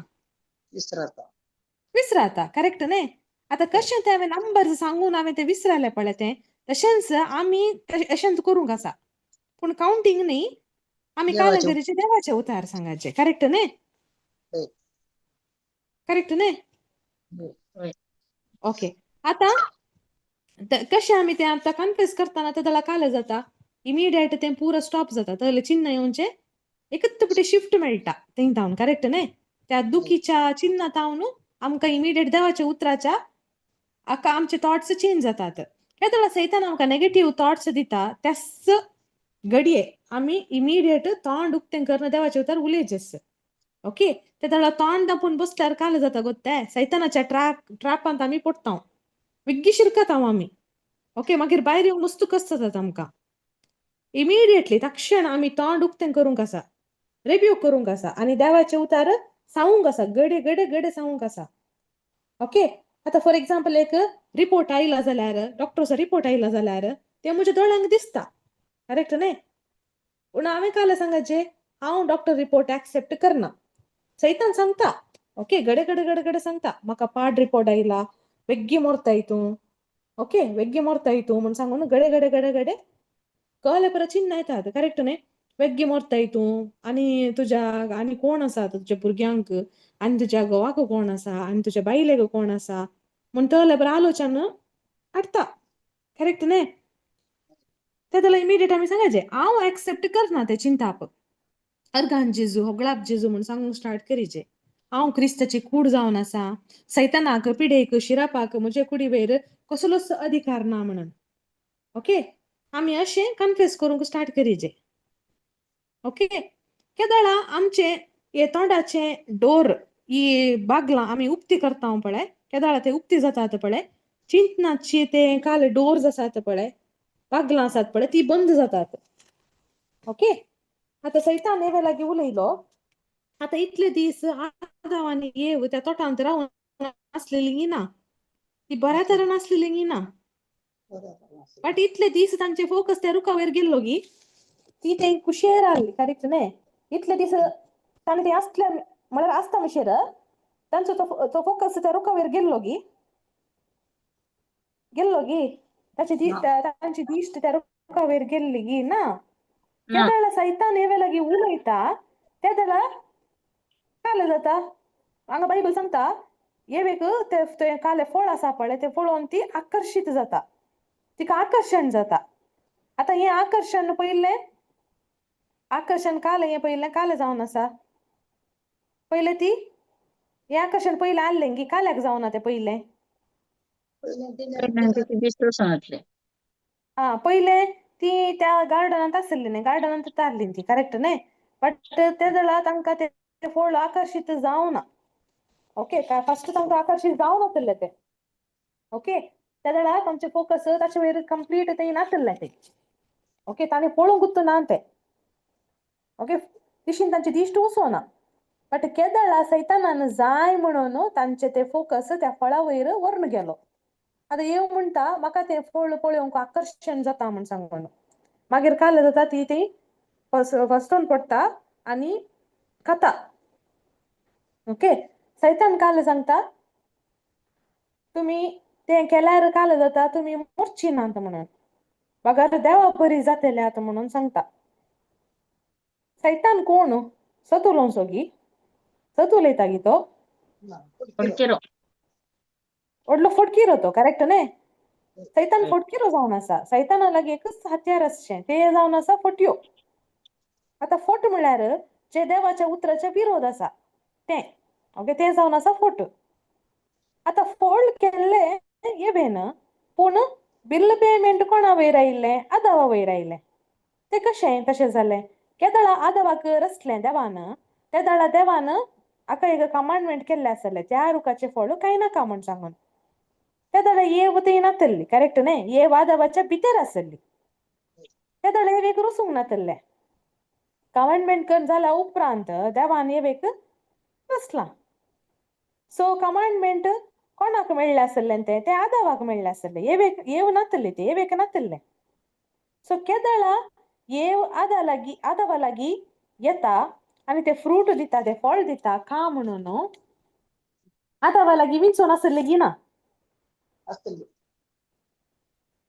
विसराता करेक्ट न्ही आतां कशें ते हांवें नंबर सांगून हांवें ते विसरले पळय तें तशेंच आमी अशेंच करूंक आसा पूण काउंटींग न्ही आमी काल करीचे देवाचे उतार सांगाचे करेक्ट न्ही करेक्ट न्ही ओके आतां कशें आमी तें आतां कन्फ्युज करतना ते जाल्यार काल जाता इमिडिएट तें पुरो स्टॉप जाता तले चिन्ह येवचे एकच पटी शिफ्ट मेळटा थिंग जावन करेक्ट न्ही त्या दुखीच्या चिन्ह तावन आमकां इमिडिएट देवाच्या उतराच्या आका आमचे थॉट्स चेंज जातात हे जाल्यार सैतान आमकां नेगेटिव्ह थॉट्स दिता त्याच घडये आमी इमिडिएट तोंड उक्तें करून देवाचे उतार उलयचेस ओके ते जाल्यार तोंड दापून बसल्यार काल जाता गो ते सैतानाच्या ट्रॅपांत आमी पडटा विग्गी शिरकता आमी ओके मागीर भायर येवंक मस्त कस्त जाता आमकां इमिडिएटली तक्षण आमी तोंड उक्तें करूंक आसा रिब्यूक करूंक आसा आनी देवाचे उतार सांगूंक आसा घडे घडे घडे सांगूंक आसा ओके आतां फॉर एक्झाम्पल एक रिपोर्ट आयला जाल्यार डॉक्टरचो रिपोर्ट आयला जाल्यार ते म्हज्या दोळ्यांक दिसता करेक्ट न्ही पूण हांवें काल सांगचे हांव डॉक्टर रिपोर्ट एक्सेप्ट करना सैतान सांगता ओके घडे घडे घडे घडे सांगता म्हाका पाड रिपोर्ट आयला वेग्गी मोरता तूं ओके वेग्गी मोरता तूं म्हूण सांगून घडे घडे घडे घडे कळ्ळे परत चिन्ह येतात करेक्ट न्ही वेग्गी मोरताय तूं आनी तुज्या आनी कोण आसा तुज्या भुरग्यांक आनी तुज्या घोवाक कोण आसा आनी तुज्या बायलेक कोण आसा म्हूण तळ्ळे बरें आलोचन हाडटा करेक्ट न्ही ते जाल्यार इमिडिएट आमी सांगायचे हांव एक्सेप्ट करना ते चिंताप अर्गान जेजू होगळाप जेजू म्हूण सांगूंक स्टार्ट करीचे हांव क्रिस्ताची कूड जावन आसा सैतानाक पिडेक शिरापाक म्हजे कुडी वयर कसलोच अधिकार ना म्हणून ओके आमी अशें कन्फ्यूज करूंक स्टार्ट करीचे ओके केदळा आमचे हे तोंडाचे डोर ही बागलां आमी उक्ती करता पळय केदळा ते उक्ती जातात पळय चिंतनाची ते काल डोर्स आसात पळय बागलां आसात पळय ती बंद जातात ओके आतां सैतान हेवे लागीं उलयलो आतां इतले दीस आदाम आनी येव त्या तोटांत रावन आसलेलीं ना ती बऱ्या तरेन आसलेलीं ना बट इतले दीस तांचे फोकस त्या रुखा वयर गेल्लो गी ती ते कुशेर आसली करेक्ट न्ही इतले दीस ताणें ते आसले म्हळ्यार आसता मशेर तांचो तो फोकस त्या रुखा वयर गेल्लो गी तांची दिश्ट त्या रुखा वयर गेल्ली गी ना त्या वेळेला सैतान हेवे लागीं उलयता त्या जाल्यार काय जाता हांगा बायबल सांगता येवेक ते काले फळ आसा पळय ते पळोवन ती आकर्शीत जाता तिका आकर्षण जाता आतां हें आकर्षण पयलें आकर्षण काल हें पयलें काल जावन आसा पहिले ती या कशाला पहिले आले की काल्याक जाऊन ते पहिले पहिल्यांदा ते दिसतले हा पहिले ती त्या गार्डनात असली नाही गार्डनात तारली ती करेक्ट नाही बट त्याला तांका ते फळ आकर्षित जाऊन ओके काय फस्ट तांका आकर्षित जाऊन ते ओके त्याला तांचे फोकस ताचे वयर कंप्लीट ते नासले ते ओके ताने पळून गुत्तुना अंते ओके दिशीन तांचे दिश्ट वसोना बट केदळा सैतानान जाय म्हणून तांचे ते फोकस त्या फळा वयर वरण गेलो आता येऊ म्हणता म्हाका ते फळ पळोवंक आकर्षण जाता म्हण सांगून मागीर काय जाता ती ती फसटून पडटा आणि खाता ओके सैतान काल सांगता तुम्ही ते केल्यार काल जाता तुम्ही मोरची नात म्हणून बघा देवा बरी जातले आता म्हणून सांगता सैतान कोण सतुलों सोगी सतुलयता गी तो फडकेरो व्हडलो फटकीर तो करेक्ट न्ही सैतान फटकीरो जावन आसा सैताना लागीं एकच हत्यार आसचें ते जावन आसा फटयो आता फट म्हळ्यार जे देवाच्या उतराचे विरोध आसा ते ओके ते जावन आसा फट आता फोल्ड केल्ले ये बेन पूण बिल पेमेंट कोणा वयर आयिल्लें आदावा वयर आयिल्लें ते कशें तशें जालें केदळा आदावाक रचलें देवान त्या दळा देवान हाका एक कमांडमेंट केल्ले आसले त्या रुखाचे फळ कांय नाका म्हण सांगून त्या दळा येव ती नातल्ली करेक्ट न्ही येव आदावाच्या भितर आसली त्या दळा येवेक रुसूंक नातल्ले कमांडमेंट कर जाला उपरांत देवान येवेक रचला सो कमांडमेंट कोणाक मेळ्ळे आसलें ते आदावाक मेळ्ळे आसले येव नातले ते येवेक नातल्ले सो केदळा येव आदावा लागीं येता आणि ते फ्रूट दिता ते फळ दिता खा म्हणून आदावा लागीं विंचून आसले गिना असतली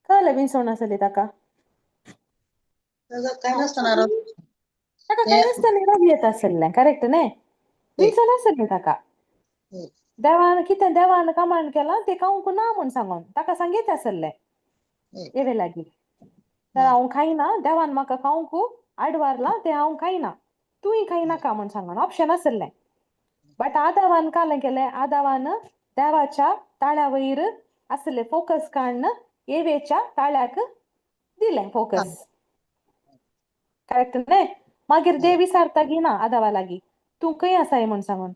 कळलें विंचून आसली ताका काय नसताना ताका काय नासतना राग येत आसलें करेक्ट न्ही विंचून आसली ताका देवान कमांड केला ते खावंक ना म्हण सांगून ताका सांगीत आसलें येवे लागीं तर हांव खायना देवान म्हाका खावंक आडवारला ते हांव खायना तूंय खायनाका म्हण सांगून ऑप्शन आसलें बट आदावान कालें केलें आदावान देवाच्या ताळ्या वयर आसले फोकस काडून येवेच्या ताळ्याक दिलें फोकस करेक्ट न्ही मागीर देव विचारता गिना आदावा लागीं तूं खंय आसाय म्हण सांगून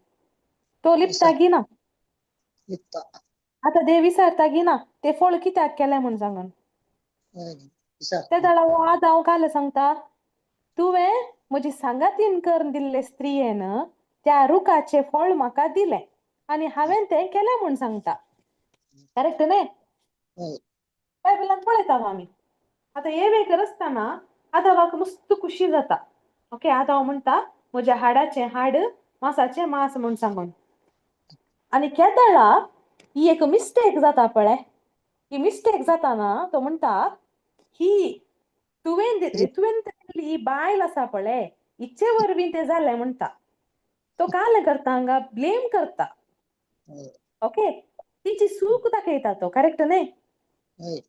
तो लिपता गिना आता देव विचारता गिना ते फळ कित्याक केलें म्हण सांगून त्या दळा आदाव काल सांगता तुवें म्हजी सांगातीन करून दिल्ले स्त्रियेन त्या रुखाचे फळ म्हाका दिलें आनी हांवें तें केलें म्हण सांगता करेक्ट न्ही बायबलांत पळयता आमी आता येवेक रचतना आदावाक मस्त खुशी जाता ओके आदाव म्हणटा म्हज्या हाडाचें हाड मांसाचें मांस म्हण सांगून आनी केदळा ही एक मिस्टेक जाता पळय ही मिस्टेक जाताना तो म्हणटा ही तुवें ही बायल आसा पळय हिचे वरवीं तें जालें म्हणटा तो काल करता हांगा ब्लेम करता ओके तिची चूक दाखयता तो करेक्ट न्ही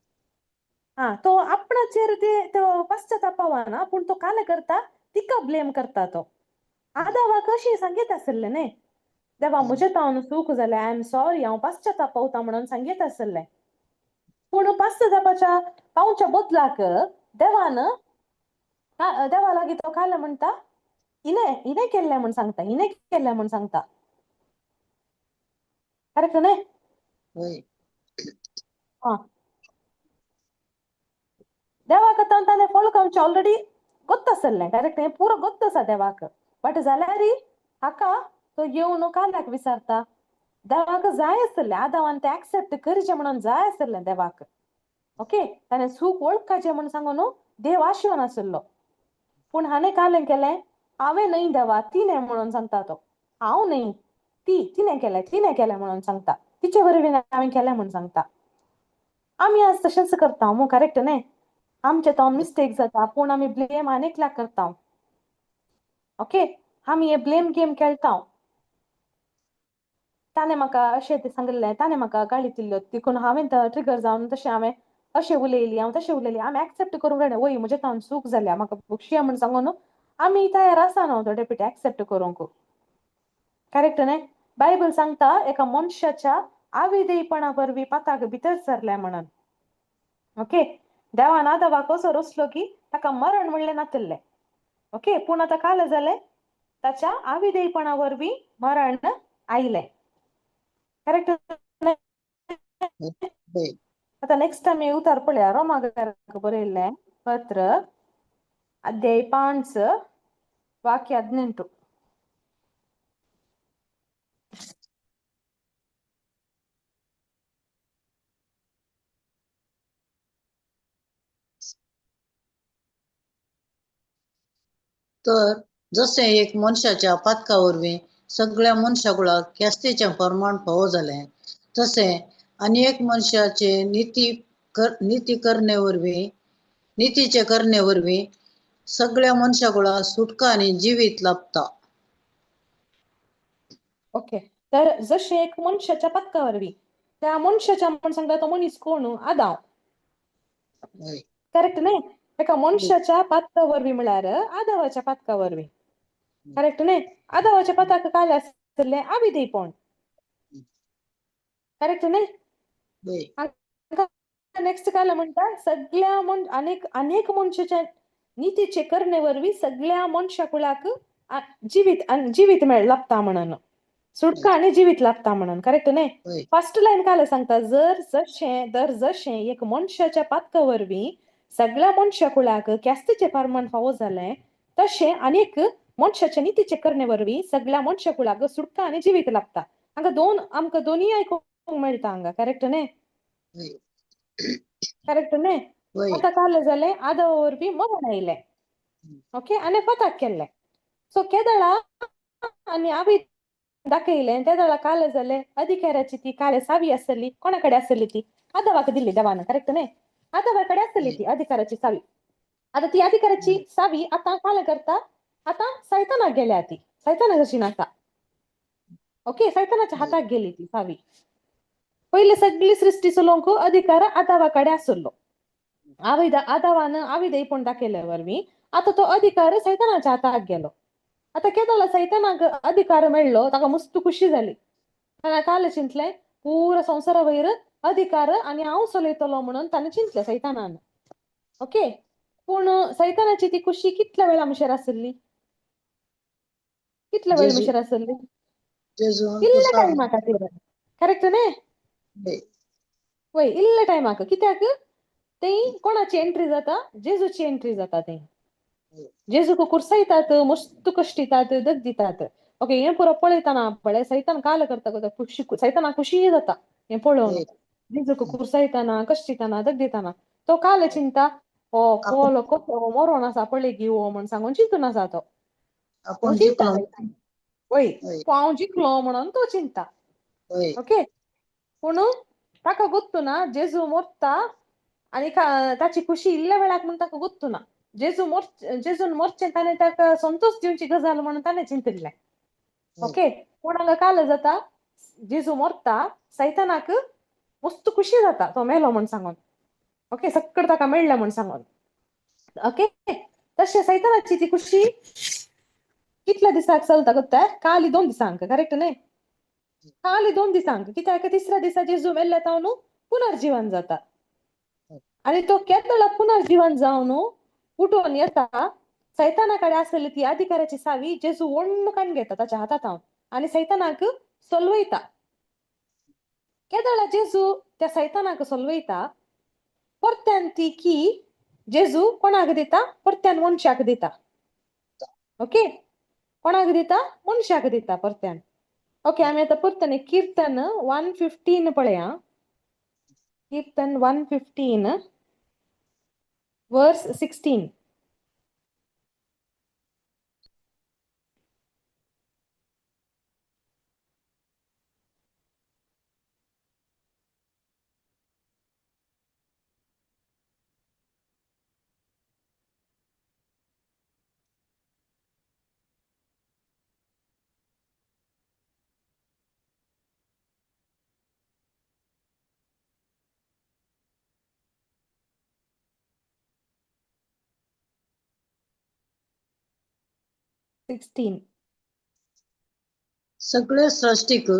हा तो आपणाचेर तो पश्चातापावाना पूण तो काल करता तिका ब्लेम करता तो आदावाक अशी सांगीत आसलें न्ही देवा म्हजे तावन चूक जालें आय एम सॉरी हांव पश्चातापवता म्हणून सांगीत आसलें पूण पश्चातापाच्या पावच्या बदलाक देवान देवा लागीं तो काल म्हणटा हिने केल्लें म्हण सांगता हिने केल्लें म्हण सांगता करेक्ट न्ही हा देवाक ताणें फळ खावचें ऑलरेडी ಗೊತ್ತು आसलें करेक्ट हें पुरो ಗೊತ್ತು आसा देवाक बट जाल्यार हाका तो येवन काल्याक विचारता देवाक जाय आसलें आदावान तें एक्सेप्ट करचें म्हणून जाय आसलें देवाक ओके ताणें चूक वळखपाचें म्हण सांगून देव आशेवन आसलो पूण हाणें कालें केलें हांवें न्हय देवा तिणें म्हणून सांगता तो हांव न्हय तिणें केलें म्हणून सांगता तिचे वरवीं हांवें केलें म्हणून सांगता आमी आज तशेंच करता मू करेक्ट न्ही आमचे तो मिस्टेक जाता पूण आमी ब्लेम आनेकल्याक करता ओके आमी हे ब्लेम गेम खेळटा ताणें म्हाका अशें सांगलें ताणें म्हाका गाळी दिल्ल्यो देखून हांवें ट्रिगर जावन तशें हांवें अशें उलयली हांव तशें उलयली आमी एक्सेप्ट करूंक रेडी वय म्हजे तावन चूक जाल्या म्हाका बुकशी म्हण सांगून आमी तयार आसा न्हू तो डेप्युटी एक्सेप्ट करूंक करेक्ट नाही बायबल सांगता एका मनशाच्या आविधेयपणावरवी पाताक भितर सरल्या म्हणून ओके देवान आदवा कसो रचलो की ताका मरण म्हणले नातल्ले ओके पूण आता काल झाले त्याच्या आविधेयपणावरवी मरण आईले करेक्ट होय. आता नेक्स्ट टाइम उतार पळया रोमाकाराक बरयल्ले पत्र अध्याय 5 वाक्य 18 तर जसे एक मनशाच्या पातकावरवी सगळ्या मनशाकुळाक ख्यास्तेचे प्रमाण फावो जालें तसे आनी एक मनशाचे नीतीचे करणे वरवी सगळ्या मनशाकुळाक सुटका आणि जिवीत लाभता. ओके तर जसे एक मनशाच्या पत्कावरवी त्या मनशाच्या म्हणून सांगता तो मनीस कोण आदाव होय. करेक्ट नाही एका मनशाच्या पातकावरवी म्हळ्यार आदावाच्या पातकावरवी करेक्ट नाही आदावाच्या पाताक काय आसले आविधेयपण करेक्ट नाही होय. नेक्स्ट काय म्हणता सगळ्या अनेक मनशाच्या नीतीचे करण्यावरवी सगळ्या मनशाकुळाक जीवित लाभता म्हणून सुटका आणि जीवित लाभता म्हणून करेक्ट नाही होय. फर्स्ट लाईन काय सांगता जसे एक मनशाच्या पातकावरवी सगळ्या मनशाकुळाक ख्यास्तीचे प्रमाण फावो जाले तसे अनेक मनशाच्या नीतीचे करण्यावरवी सगळ्या मनशाकुळाक सुटका आणि जीवित लाभता आमका दोन्ही ऐकूंक मेळटा हांगा करेक्ट नाही होय. करेक्ट नाही होय. आता काय झाले आदावरवी मरण आयले ओके आणि पताक केले सो केदळा आणि आवी दाखयले त्या दळा काय झाले अधिकाराची ती काय सावी असली कोणाकडे असली ती आदावाक दिली देवानं करेक्ट नाही आदावाकडे असली ती अधिकाराची सावी आता ती अधिकाराची सावी आता काय करता आता सैतानाक गेल्या ती सैताना कशी नाता ओके सैतानाच्या हातात गेली ती सावी पहिले सगळी सृष्टीचो लोक अधिकार आदावाकडे असलो आदावानं आविधेयपण दाखयल्यावर मी आता तो अधिकार सैतानाच्या हातात गेलो आता केदला सैतानाक अधिकार मेळलो ताका मस्त खुशी झाली काय चिंतले पुरा संसारा वयर अधिकार आणि हांव चलयतलो म्हणून ताणें चिंतले सैतानान ओके पूण सैतानाची ती खुशी कितल्या वेळा मुशेर आसली कितल्या वेळ मुशेर आसली इल्ल्या टायमा खातीर करेक्ट न्ही वय इल्ल्या टायमाक कित्याक ते कोणाची एंट्री जाता जेजूची एंट्री जाता ते जेजूक कुर्सायतात मस्त कश्टितात दग दितात ओके हे पुरो पळयतना पळय सैतान काल करता खुशी सैताना खुशी जाता हे पळोवन जेजूक कुर्सायतना कश्टितना दग दितना तो काल चिंता हो पोलो कसो मरोन आसा पळय घेवो म्हण सांगून चिंतून आसा तो चिंता वय हांव जिंकलो म्हणून तो चिंता ओके पूण ताका गोत्तू ना जेजू मोरता आणि ताची खुशी इल्ल्या वेळाक म्हणून ताका गोत्तू ना जेजून मोरचें ताणें ताका संतोष दिवची गजाल म्हणून ताणें चिंतिल्लें ओके पूण हांगा काल जाता जेजू मोरता सैतानाक मस्त खुशी जाता तो मेलो म्हण सांगून ओके सक्कड ताका मेळ्ळें म्हण सांगून ओके तशें सैतानाची ती खुशी कितल्या दिसाक चलता गत्ता काली 2 दिसांक करेक्ट न्ही काली 2 दिसांक कित्याक तिसऱ्या दिसा जेजू मेल्ले तावन पुनर्जीवन जाता आणि तो केदळा पुनर्जीवन जावन उठून येता सैतानाकडे असलेली ती अधिकाराची सावी जेजू वणमुखान घेता ताच्या हातांत आणि सैतानाक सोलवयता केदळा जेजू त्या सैतानाक सोलवयता परत्यान ती की जेजू कोणाक दिता परत्यान मनशाक दिता ओके कोणाक दिता मनशाक दिता परत्यान ओके आम्ही आता परतने कीर्तन 115 पळया कीर्तन 115 वर्स 16 16 सगळे सृष्टीक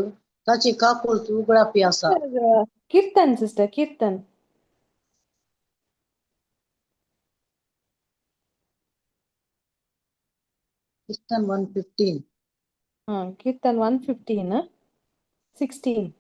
ताची काकूळत उगडापी आसा. कीर्तन सिस्टर कीर्तन. कीर्तन 115. कीर्तन 115 16.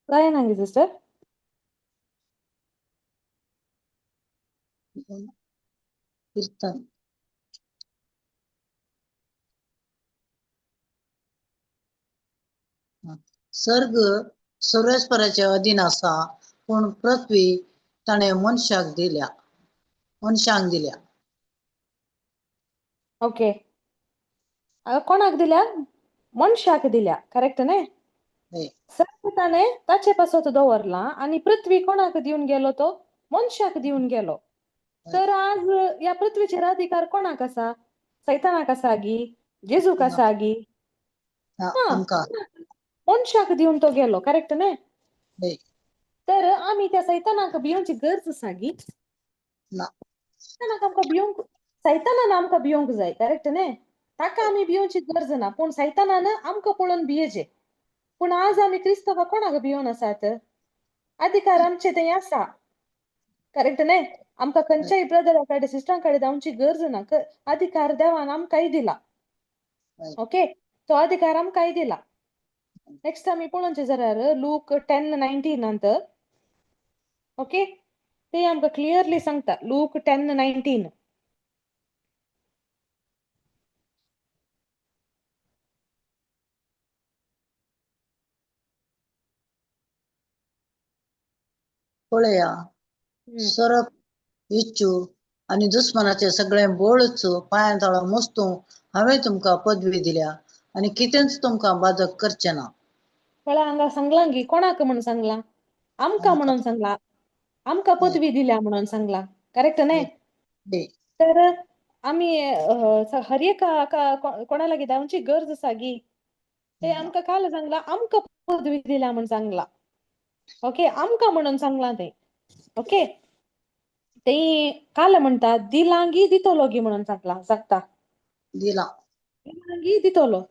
काय नाही सिस्टर. कीर्तन सर्ग सर्वेस्पराच्या अधीन आसा, पण पृथ्वी ताणे मनशाक दिल्या. ओके. कोणाक दिल्या? मनशाक दिल्या. करेक्ट न्ही? हय. सर्व ताणे ताचे पासत दवरला आणि पृथ्वी कोणाक दिवन गेलो तो? मनशाक दिवन गेलो. तर आज या पृथ्वीचेर अधिकार कोणाक आसा? सैतानाक आसा गी? जेजूक आसा गी? आमकां मनशाक दिवन तो गेलो. करेक्ट न्ही? हय. तर आम्ही त्या सैतानाक भिवची गरज आसा गी? ना. सैतानाक आमकां भिवंक सैतानान आमकां भिवंक जाय. करेक्ट न्ही? ताका आमी भिवची गरज ना, पूण सैतानान आमकां पळोवन भियेचे. पूण आज आमी क्रिस्तवां कोणाक भिवन आसात? अधिकार आमचे थंय आसा. करेक्ट न्ही? आमकां खंयच्याय ब्रदरा कडेन सिस्टरा कडेन जावची गरज ना. अधिकार देवान आमकांय दिला. ओके, तो अधिकार आमकांय दिला. नेक्स्ट आमी पळोवचें जाल्यार लूक 10:19 नंतर. ओके, ते आमकां क्लियरली सांगता. लूक 10:19. पळया, सरप इच्छु आणि दुस्मनाचे सगळे बोळच पांया तळा मोस्तू हांवें तुमकां पदवी दिल्या आणि कितेंच तुमकां बाधक करचे ना. पळय हांगा सांगला गी. कोणाक म्हणून सांगला? आमकां म्हणून सांगला. आमकां पदवी दिल्या म्हणून सांगला. करेक्ट न्ही? तर आमी हर एक कोणाला गी जावची गरज आसा गी? ते आमकां काल सांगला आमकां पदवी दिल्या म्हणून सांगला. ओके, आमकां म्हणून सांगला ते. ओके, ते काल म्हणतात दिलांगी दितलो गी म्हणून सांगता. दिला. दिलांगी दितलो.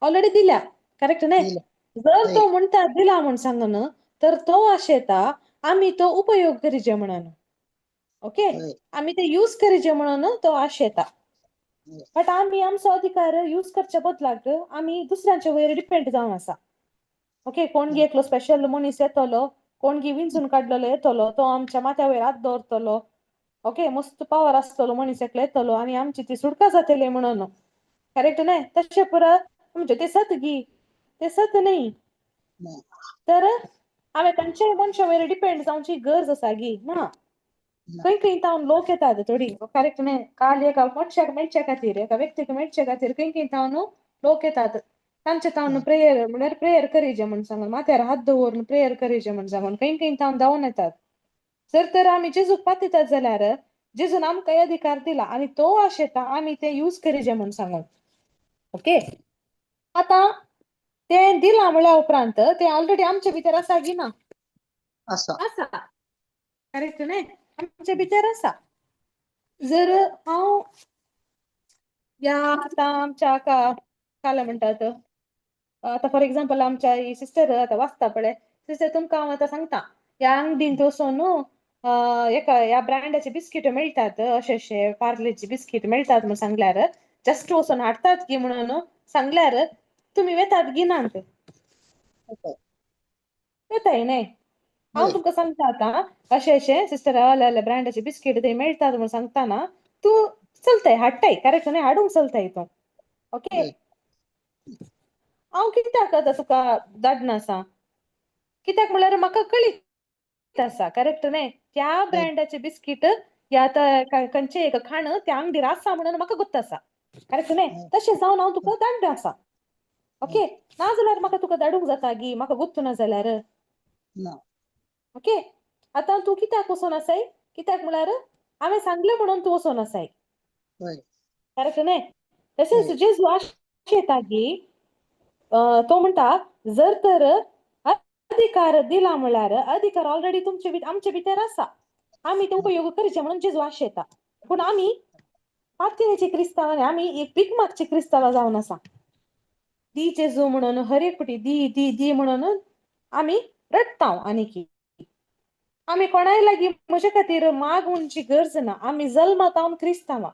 ऑलरेडी दिल्या. करेक्ट न्ही? जर तो म्हणता दिला म्हणून सांगन, तर तो आशेता आमी तो उपयोग करीचे म्हणून. ओके, आमी ते यूज करीचे म्हणून तो आशेता. बट आमी आमचो अधिकार यूज करच्या बदलाक आमी दुसऱ्यांच्या वयर डिपेंड जावन आसा. ओके, कोणगी एकलो स्पेशल मनीस येतलो, कोणगी विंचून काडलेलो येतलो, तो आमच्या माथ्या वयर हात दवरतलो. ओके, मस्त पावर आसतलो मनीस एकलो येतलो आणि आमची ती सुटका जातली म्हणून. करेक्ट न्ही? तशें परत म्हणजे ते सत गी. ते सत न्ही. तर हांवें तांच्या मनशा वयर डिपेंड जावची गरज आसा गी? ना. खंय तावन लोक येतात थोडी. करेक्ट न्ही? काल एका मनशाक मेळचे खातीर, एका व्यक्तीक मेळचे खातीर खंय तावन लोक येतात. तांचे तावन प्रेयर म्हळ्यार प्रेयर करीचे म्हण सांगून, माथ्यार हात दवरून प्रेयर करीचे म्हण सांगून खंय तावन धांवन येतात. जर तर आमी जेजूक पातितात जाल्यार जेजून आमकां अधिकार दिला आणि तो आशेता आमी ते यूज करीचे म्हण सांगून. ओके, आता ते दिला म्हळ्या उपरांत ते ऑलरेडी आमच्या भितर आसा गी ना? आसा. करेक्ट न्ही? आमच्या भितर आसा. जर हांव या आता आमच्या काल म्हणटात आता फॉर एक्झाम्पल आमच्या सिस्टर आता वाचता पळय. सिस्टर तुमकां हांव आतां सांगता, ह्या अंगडीन वचून एका ह्या ब्रँडाचे बिस्कीट मेळटात, अशे पार्लेची बिस्कीट मेळटात म्हण सांगल्यार जस्ट वचून हाडटात गी म्हणून सांगल्यार तुमी वेतात गिनात? वेताय न्ही? हांव तुमकां सांगता आतां अशे सिस्टर ब्रँडाचे बिस्कीट थंय मेळटात म्हण सांगताना तूं चलताय हाडटाय. करेक्ट न्ही? हाडूंक चलताय तूं. ओके, हांव कित्याक आतां तुका धाडनासा? कित्याक म्हळ्यार म्हाका कळीत आसा. करेक्ट न्ही? त्या ब्रँडाचे बिस्किट या आता खंयचे एक खाणं त्या अंगडीर आसा म्हणून म्हाका गुत्त आसा करेक्ट न्ही तशें जावन हांव तुका धाडटा आसा ओके नाजाल्यार म्हाका तुका धाडूंक जाता गी म्हाका गुत्त ना जाल्यार ना ओके आतां तूं कित्याक वचोन आसाय कित्याक म्हळ्यार हांवें सांगलें म्हणून तूं वचोन आसाय होय करेक्ट न्ही तशेंच जेजू अशें येता की तो म्हणटा जर तर अधिकार दिला म्हळ्यार अधिकार ऑलरेडी आमचे भितर आसा आमी ते उपयोग करचे म्हणून जेजू अशें येता पूण आमी पातयेची क्रिस्तांव आमी एक भीक मागची क्रिस्तांवां जावन आसा दी जेजू म्हणून हर एक फावटी दी दी दी म्हणून आमी रडटा आनी आमी कोणाय लागीं म्हजे खातीर मागूंची गरज ना आमी जल्मात हांव क्रिस्तांवां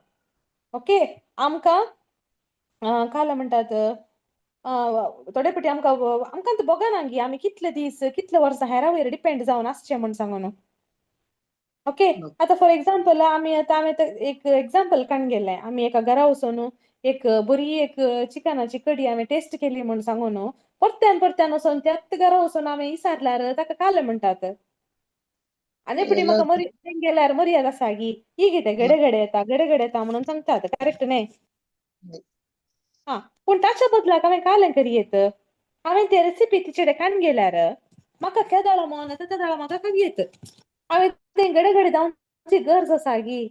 ओके आमकां काल म्हणटात थोडे फावटी आमकां तो बोगना गी आमी कितले दीस कितले वर्सां हेरां वयर डिपेंड जावन आसचें म्हण सांगून ओके आतां फॉर एग्जांपल आमी एक एग्जांपल काडून गेले आमी एका घरा वचून एक बरी एक चिकनाची कडी आमी टेस्ट केली म्हण सांगून परत्यान वचून त्याच घरा वचून आमी विचारल्यार ताका काले म्हणटात आनी फुडें म्हाका गेल्यार मर्याद आसा गी ही कितें घडे घडे येता म्हणून सांगतात करेक्ट न्ही हा पूण ताच्या बदलाक हांवें कालें करियेत हांवें ते रेसिपी तिचे काडून गेल्यार म्हाका केदाळो मोन येता त्या दाळो म्हाका खावियेत हांवें ते घडे घडे जावची गरज आसा गी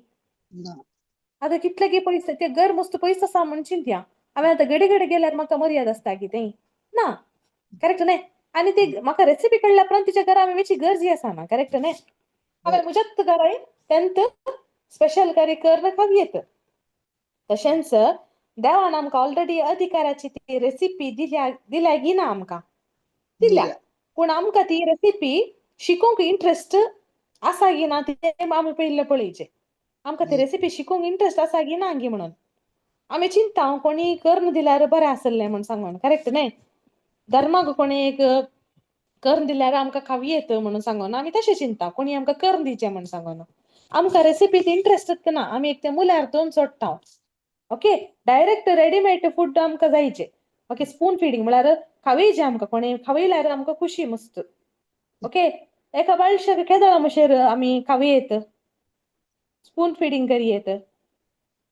आतां कितले गी पयस ते घर मस्त पयस आसा म्हण चिंतया हांवें आतां घडे घडे गेल्यार म्हाका मर्याद आसता गी तें ना करेक्ट न्ही आनी ती म्हाका रेसिपी कळ्ळ्या उपरांत तिच्या घरा वेची गरजी आसा ना करेक्ट न्ही हांवें म्हज्याच घरा तेंत स्पेशल करी कर खावियेत तशेंच देवान आमकां ऑलरेडी अधिकाराची ती रेसिपी दिल्या गी ना आमकां दिल्या पूण आमकां ती रेसिपी शिकूंक इंट्रस्ट आसा गी ना ते आमी पयलें पळयचें आमकां ती रेसिपी शिकूंक इंट्रस्ट आसा गी ना गी म्हणून आमी चिंता कोणी कर्ण दिल्यार बरें आसलें म्हण सांगून करेक्ट न्ही धर्माक कोणी एक कर्ण दिल्यार आमकां खावियेत म्हणून सांगून आमी तशें चिंता कोणी आमकां कर्ण दिवचें म्हण सांगून आमकां रेसिपीत इंट्रस्टच ना आमी एक ते मुल्यार दोन सोडटा ओके डायरेक्ट रेडीमेड फूड आमकां जायचे ओके स्पून फिडींग म्हळ्यार खावयचें आमकां कोणी खावयल्यार आमकां खुशी मस्त ओके एका बायलशेक केदाळा मातशेर आमी खावयेत स्पून फिडींग करियेत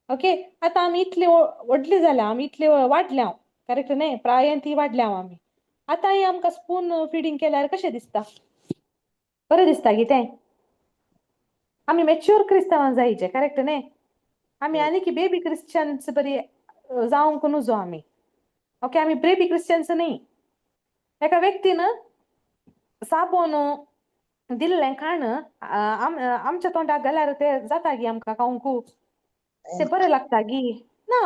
ओके आतां आमी इतली व्हडली जाल्या आमी इतली वाडल्या करेक्ट न्ही प्रायेन ती वाडल्या आमी आतां आमकां स्पून फिडींग केल्यार कशें दिसता बरें दिसता गी तें आमी मॅच्युअर क्रिस्तांवां जायचे करेक्ट न्ही आमी आनी की बेबी क्रिश्चन्स बरी जावंक नजो आमी ओके आमी बेबी क्रिश्चन्स न्ही एका व्यक्तीन साबोन दिल्लें खाण आमच्या तोंडाक घाल्यार ते जाता गी आमकां खावंक ते बरें लागता गी ना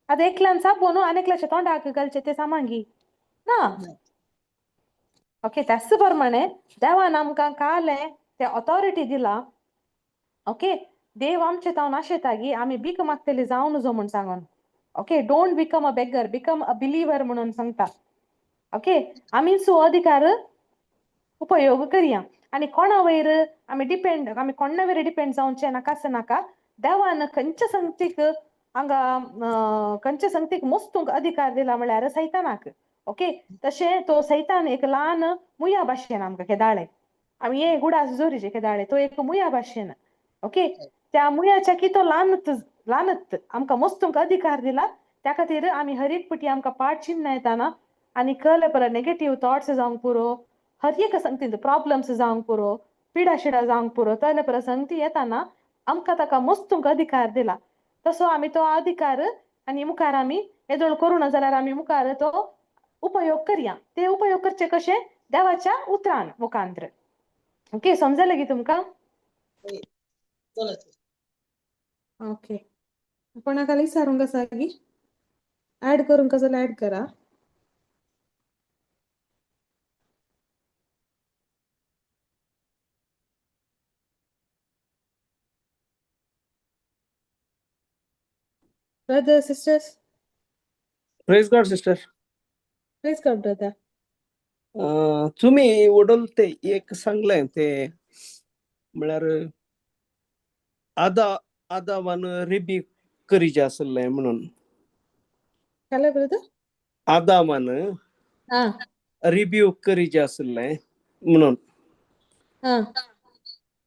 आतां एकल्यान साबोन आनी एकल्याच्या तोंडाक घालचें ते सामान गी ना ओके त्याच प्रमाणे देवान आमकां कालें ते ऑथॉरिटी दिला ओके देव आमचे जावन आशेता गी आमी भीक मागतली जावं नजो म्हण सांगून okay don't become a beggar become a believer म्हणून सांगता ओके आमी सो अधिकार उपयोग करया आनी कोणा वयर आमी डिपेंड आमी कोणा वयर डिपेंड जावचें नाका आसं नाका देवान खंयच्या संगतीक हांगा खंयच्या संगतीक मस्तूंक अधिकार दिला म्हळ्यार सैतानाक ओके तशें तो सैतान एक ल्हान मुया भाशेन आमकां केदाळे आमी हे गुडास जोरीचे केदाळे तो एक मुया भाशेन ओके त्या मुयाच्या की तो ल्हानच आमकां मस्तूंक अधिकार दिला त्या खातीर आमी हर एक फावटी आमकां पाड चिन्ह येताना आनी कळ्ळें परत नेगेटीव थॉट्स जावंक पुरो हर एक संगतींत प्रॉब्लम्स जावंक पुरो पिडा शिडा जावंक पुरो तळ्ळे परत संगती येताना आमकां ताका मस्तूंक अधिकार दिला तसो आमी तो अधिकार आनी मुखार आमी येदोळ करूं ना जाल्यार आमी मुखार तो उपयोग करया ते उपयोग करचे कशें देवाच्या उतरान मुखांत्र ओके समजलें गी तुमकां ओके कोणाक विचारूंक आसा गी ऍड करूंक जाल्यार ऍड करा brothers sisters praise God sister please come brother तुम्ही वडोल ते एक सांगलें ते म्हळ्यार आदामान रिबी करीचे आसलें म्हणून काले ब्रदर आदामान हा रिब्यूक करीचे आसलें म्हणून हा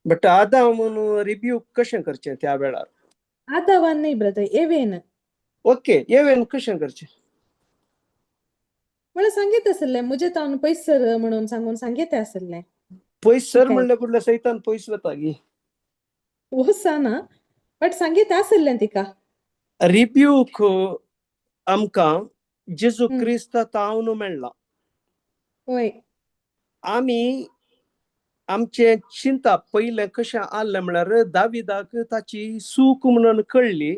बट आदां म्हणून रिब्यूक कशें करचें त्या वेळार आदावान नाही ब्रदर एवेन ओके येवेन कशें करचें मला सांगित आसले मुझे तावन पयसर म्हणून सांगून सांगित आसले पयस सर ठीक आहे. म्हणल्यार कुठल्या सैतान पयस वता गी वसाना बट सांगित आसले तिका रिब्यूक आमकां जेजू हम्म. क्रिस्त तावन मेळ्ळा होय आमी आमचे चिंता पयलें कशें आसलें म्हळ्यार दाविदाक ताची चूक म्हणून कळली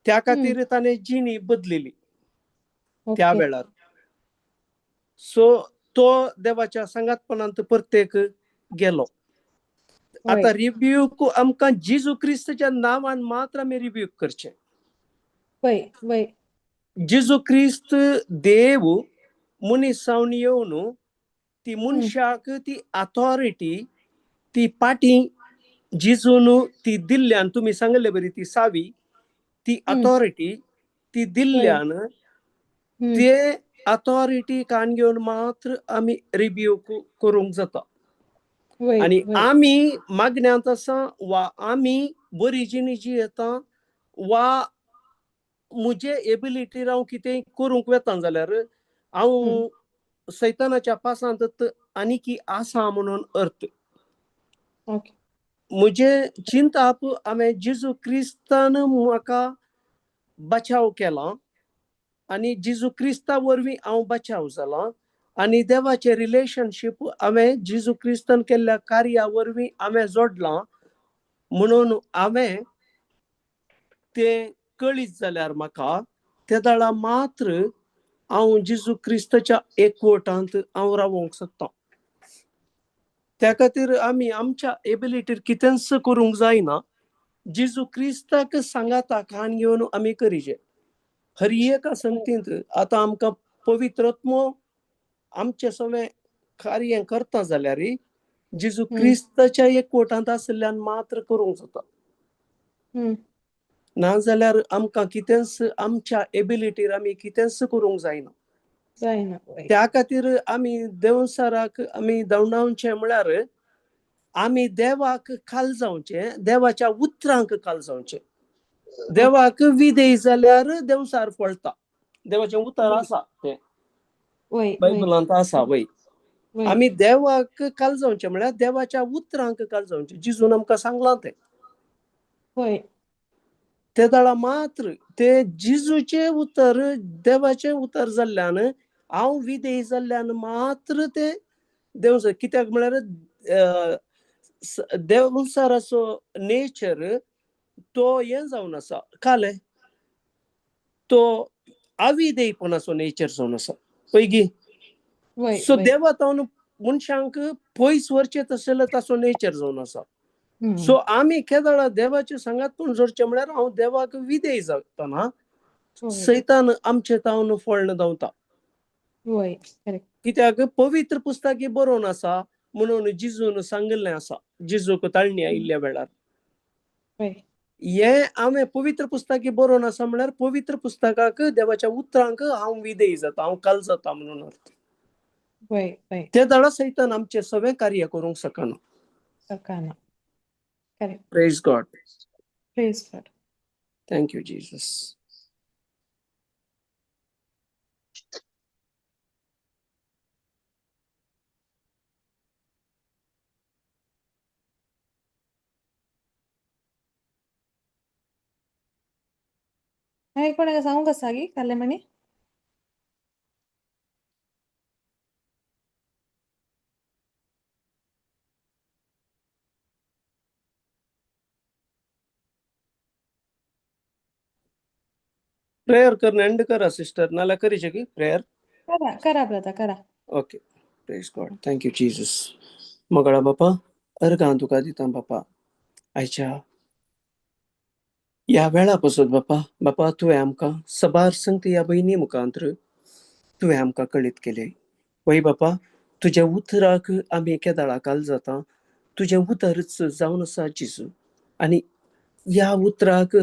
त्या खातीर ताणें जिणी बदलिली त्या ओके वेळार सो तो देवाच्या संगातपणांत परतेक गेलो होय आता रिब्यूक आमकां जेजू क्रिस्तच्या नांवान मात्र आमी रिब्यूक करचें होय होय जेजू क्रिस्त देव मनीसावन येवन ती मनशाक ती अथॉरिटी ती पाटी जिजून ती दिल्ल्यान तुम्ही सांगले बरी ती सावी ती अथॉरिटी ती दिल्ल्यान ते अथॉरिटी कान घेवन मात्र आमी रिब्यूक करूंक जाता होय आणि होय आमी मागण्यांत आसा वा आमी बरी जिणी जी येता वा मुजे एबिलिटीर हांव कितेंय करूंक वेता जाल्यार हांव सैतानाच्या पासांत आनीकी आसा म्हणून अर्थ ओके मुझे चिंता हांवें जेजू क्रिस्तान म्हाका बचाव केला आनी जेजू क्रिस्ता वरवीं हांव बचाव जाला आनी देवाचें रिलेशनशीप हांवें जेजू क्रिस्तान केल्ल्या कार्या वरवीं हांवें जोडलां म्हणून हांवें तें कळीत जाल्यार म्हाका त्या दाळा मात्र हांव जेजू क्रिस्ताच्या एकवटांत हांव रावोंक सोदतां त्या खातीर आमी आमच्या एबिलिटीर कितेंच करूंक जायना जेजू क्रिस्ताक सांगाता कान घेवन आमी करीचे हर एका संगतींत आतां आमकां पवित्रत्मो आमचे सगळें कार्य करता जाल्यार जेजू क्रिस्ताच्या एकवटांत आसल्यान मात्र करूंक जाता नाजाल्यार आमकां कितेंच आमच्या एबिलिटीर आमी कितेंच करूंक जायना जायना होय त्या खातीर आमी देवसाराक आमी दवडावचें म्हळ्यार आमी देवाक खाल जावचें देवाच्या उतरांक खाल जावचें देवाक विधेय जाल्यार देवसार फळटा देवाचें उतर आसा तें होय बायबलांत आसा वय होय आमी देवाक काल जावचें म्हळ्यार देवाच्या उतरांक काल जावचें जिजून आमकां सांगलां तें होय ते दाळा मात्र ते जिजूचे उतर देवाचें उतर जाल्ल्यान हांव विधेय जाल्ल्यान मात्र ते देव कित्याक म्हळ्यार देवसाराचो नेचर तो हें जावन आसा काले तो अविधेयपणाचो नेचर जावन आसा पळय होय सो देवा तावन मनशांक पयस व्हरचें तशें ताचो नेचर जावन आसा सो आमी केदाळा देवाच्या संगातून जोडचें म्हळ्यार हांव देवाक विधेय जातना सैतान आमचे तावन फळन धांवता होय करेक्ट कित्याक पवित्र पुस्तकी बरोवन आसा म्हणून जिजून सांगिल्लें आसा जिजूक ताळणी आयिल्ल्या वेळार होय हे हांवें पवित्र पुस्तकी बरोवन आसा म्हळ्यार पवित्र पुस्तकाक देवाच्या उतरांक हांव विधेय जाता हांव काल जाता म्हणून अर्थ होय होय ते दाडा सैतान आमचें सगळें कार्य करूंक शकना सकना correct praise God praise God thank you Jesus हाय कोणाक सांगूंक आसा गी काले मणी प्रेयर करना एंड करा सिस्टर नाल्या करीचे की प्रेयर करा करा ब्रदर करा okay praise God thank you Jesus मगळा बापा अर्गां तुका दिता बापा आयच्या ह्या वेळा पासून बापा तुवें आमकां सबार संगती ह्या भयणी मुखांतर तुवें आमकां कळीत केले वय बापा तुज्या उतराक आमी केदाळा काल जाता तुजें उतरच जावन आसा जिजू आनी ह्या उतराक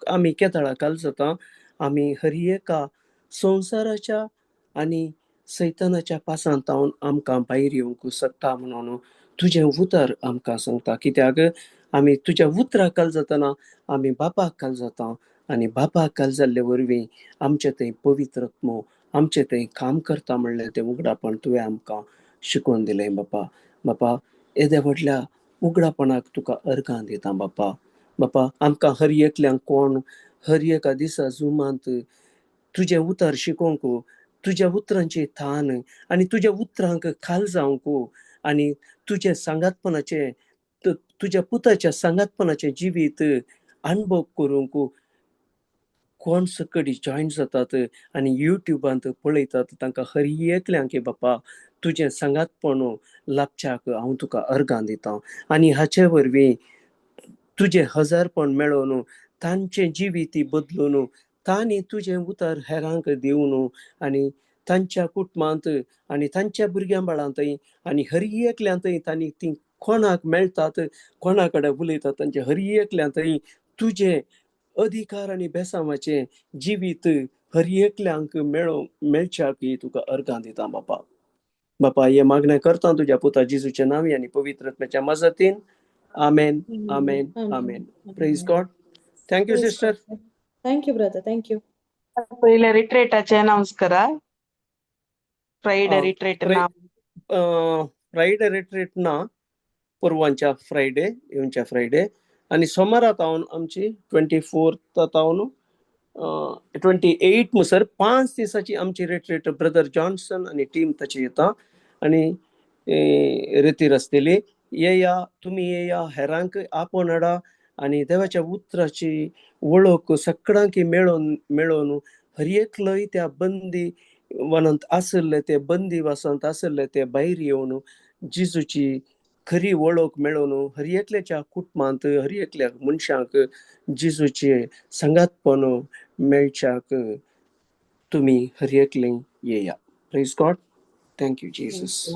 आमी केदाळा काल जाता आमी हर एका संवसाराच्या आनी सैतानाच्या पासांत आमकां भायर येवंक शकता म्हणून तुझे उतर आमकां सांगता, कित्याक आमी तुज्या उतराक काल जातना आमी बापाक काल जाता आनी बापाक काल जाल्ले वरवीं आमचे थंय पवित्रत्व आमचे थंय काम करता म्हणलें तें उगडापण तुवें आमकां शिकोवन दिलें बापा. बापा, येद्या व्हडल्या उगडापणाक तुका अर्गां दिता बापा. बापा, आमकां हर एकल्यांक कोण हर एका दिसा जुमांत तुजें उतर शिकोवंक, तुज्या उतरांची थान आनी तुज्या उतरांक खाल जावंक आनी तुजे सांगातपणाचे तुज्या पुताच्या सांगातपणाचे जिवीत अणभव करूंक कोण सकडी जॉयन जातात आनी युट्यूबांत पळयतात तांकां हर एकल्यांक बापा तुजें सांगातपण लाभच्याक हांव तुका अर्गां दितां. आनी हाचे वरवीं तुजें हजारपण मेळोवन तांचें जिवीत बदलून तांणी तुजें उतर हेरांक दिवन आनी तांच्या कुटुंबांत आनी तांच्या भुरग्यां बाळांतय आनी हर एकल्यांतय तांणी ती कोणाक मेळटात, कोणा कडेन उलयतात तांचे हर एकल्यांतय तुजें अधिकार आनी बेसांवाचें जिवीत हर एकल्यांक मेळच्याक तुका अर्गां दिता बापा. बापा, हे मागणें करता तुज्या पुता जेजूच्या नांवी आनी पवित्रत्वाच्या मजतीन. Amen, amen, amen. Praise God. Thank you sister. Thank you brother, thank you. पहिले रिट्रेटाचे अनाउन्स करा. फ्रायडे रिट्रेट नाव. फ्रायडे रिट्रीट ना, परवांच्या फ्रायडे येवच्या फ्रायडे आनी सोमारा तावन आमची 24 तावन 28 म्हणसर 5 दिसाची आमची रिट्रीट ब्रदर जॉन्सन आनी टीम ताची येता आनी रितीर आसतली. येया, तुमी येया, हेरांक आपण हाडा आनी देवाच्या उतराची वळख सगळ्यांक मेळोवन हर एकलोय त्या बंदी वनांत आसले ते बंदीवासांत आसले ते भायर येवन जेजूची खरी वळख मेळोवन हर एकल्याच्या कुटुंबांत हर एकल्या मनशांक जेजूचे सांगातपण मेळच्याक तुमी हर एकले येया. Praise God. Thank you Jesus.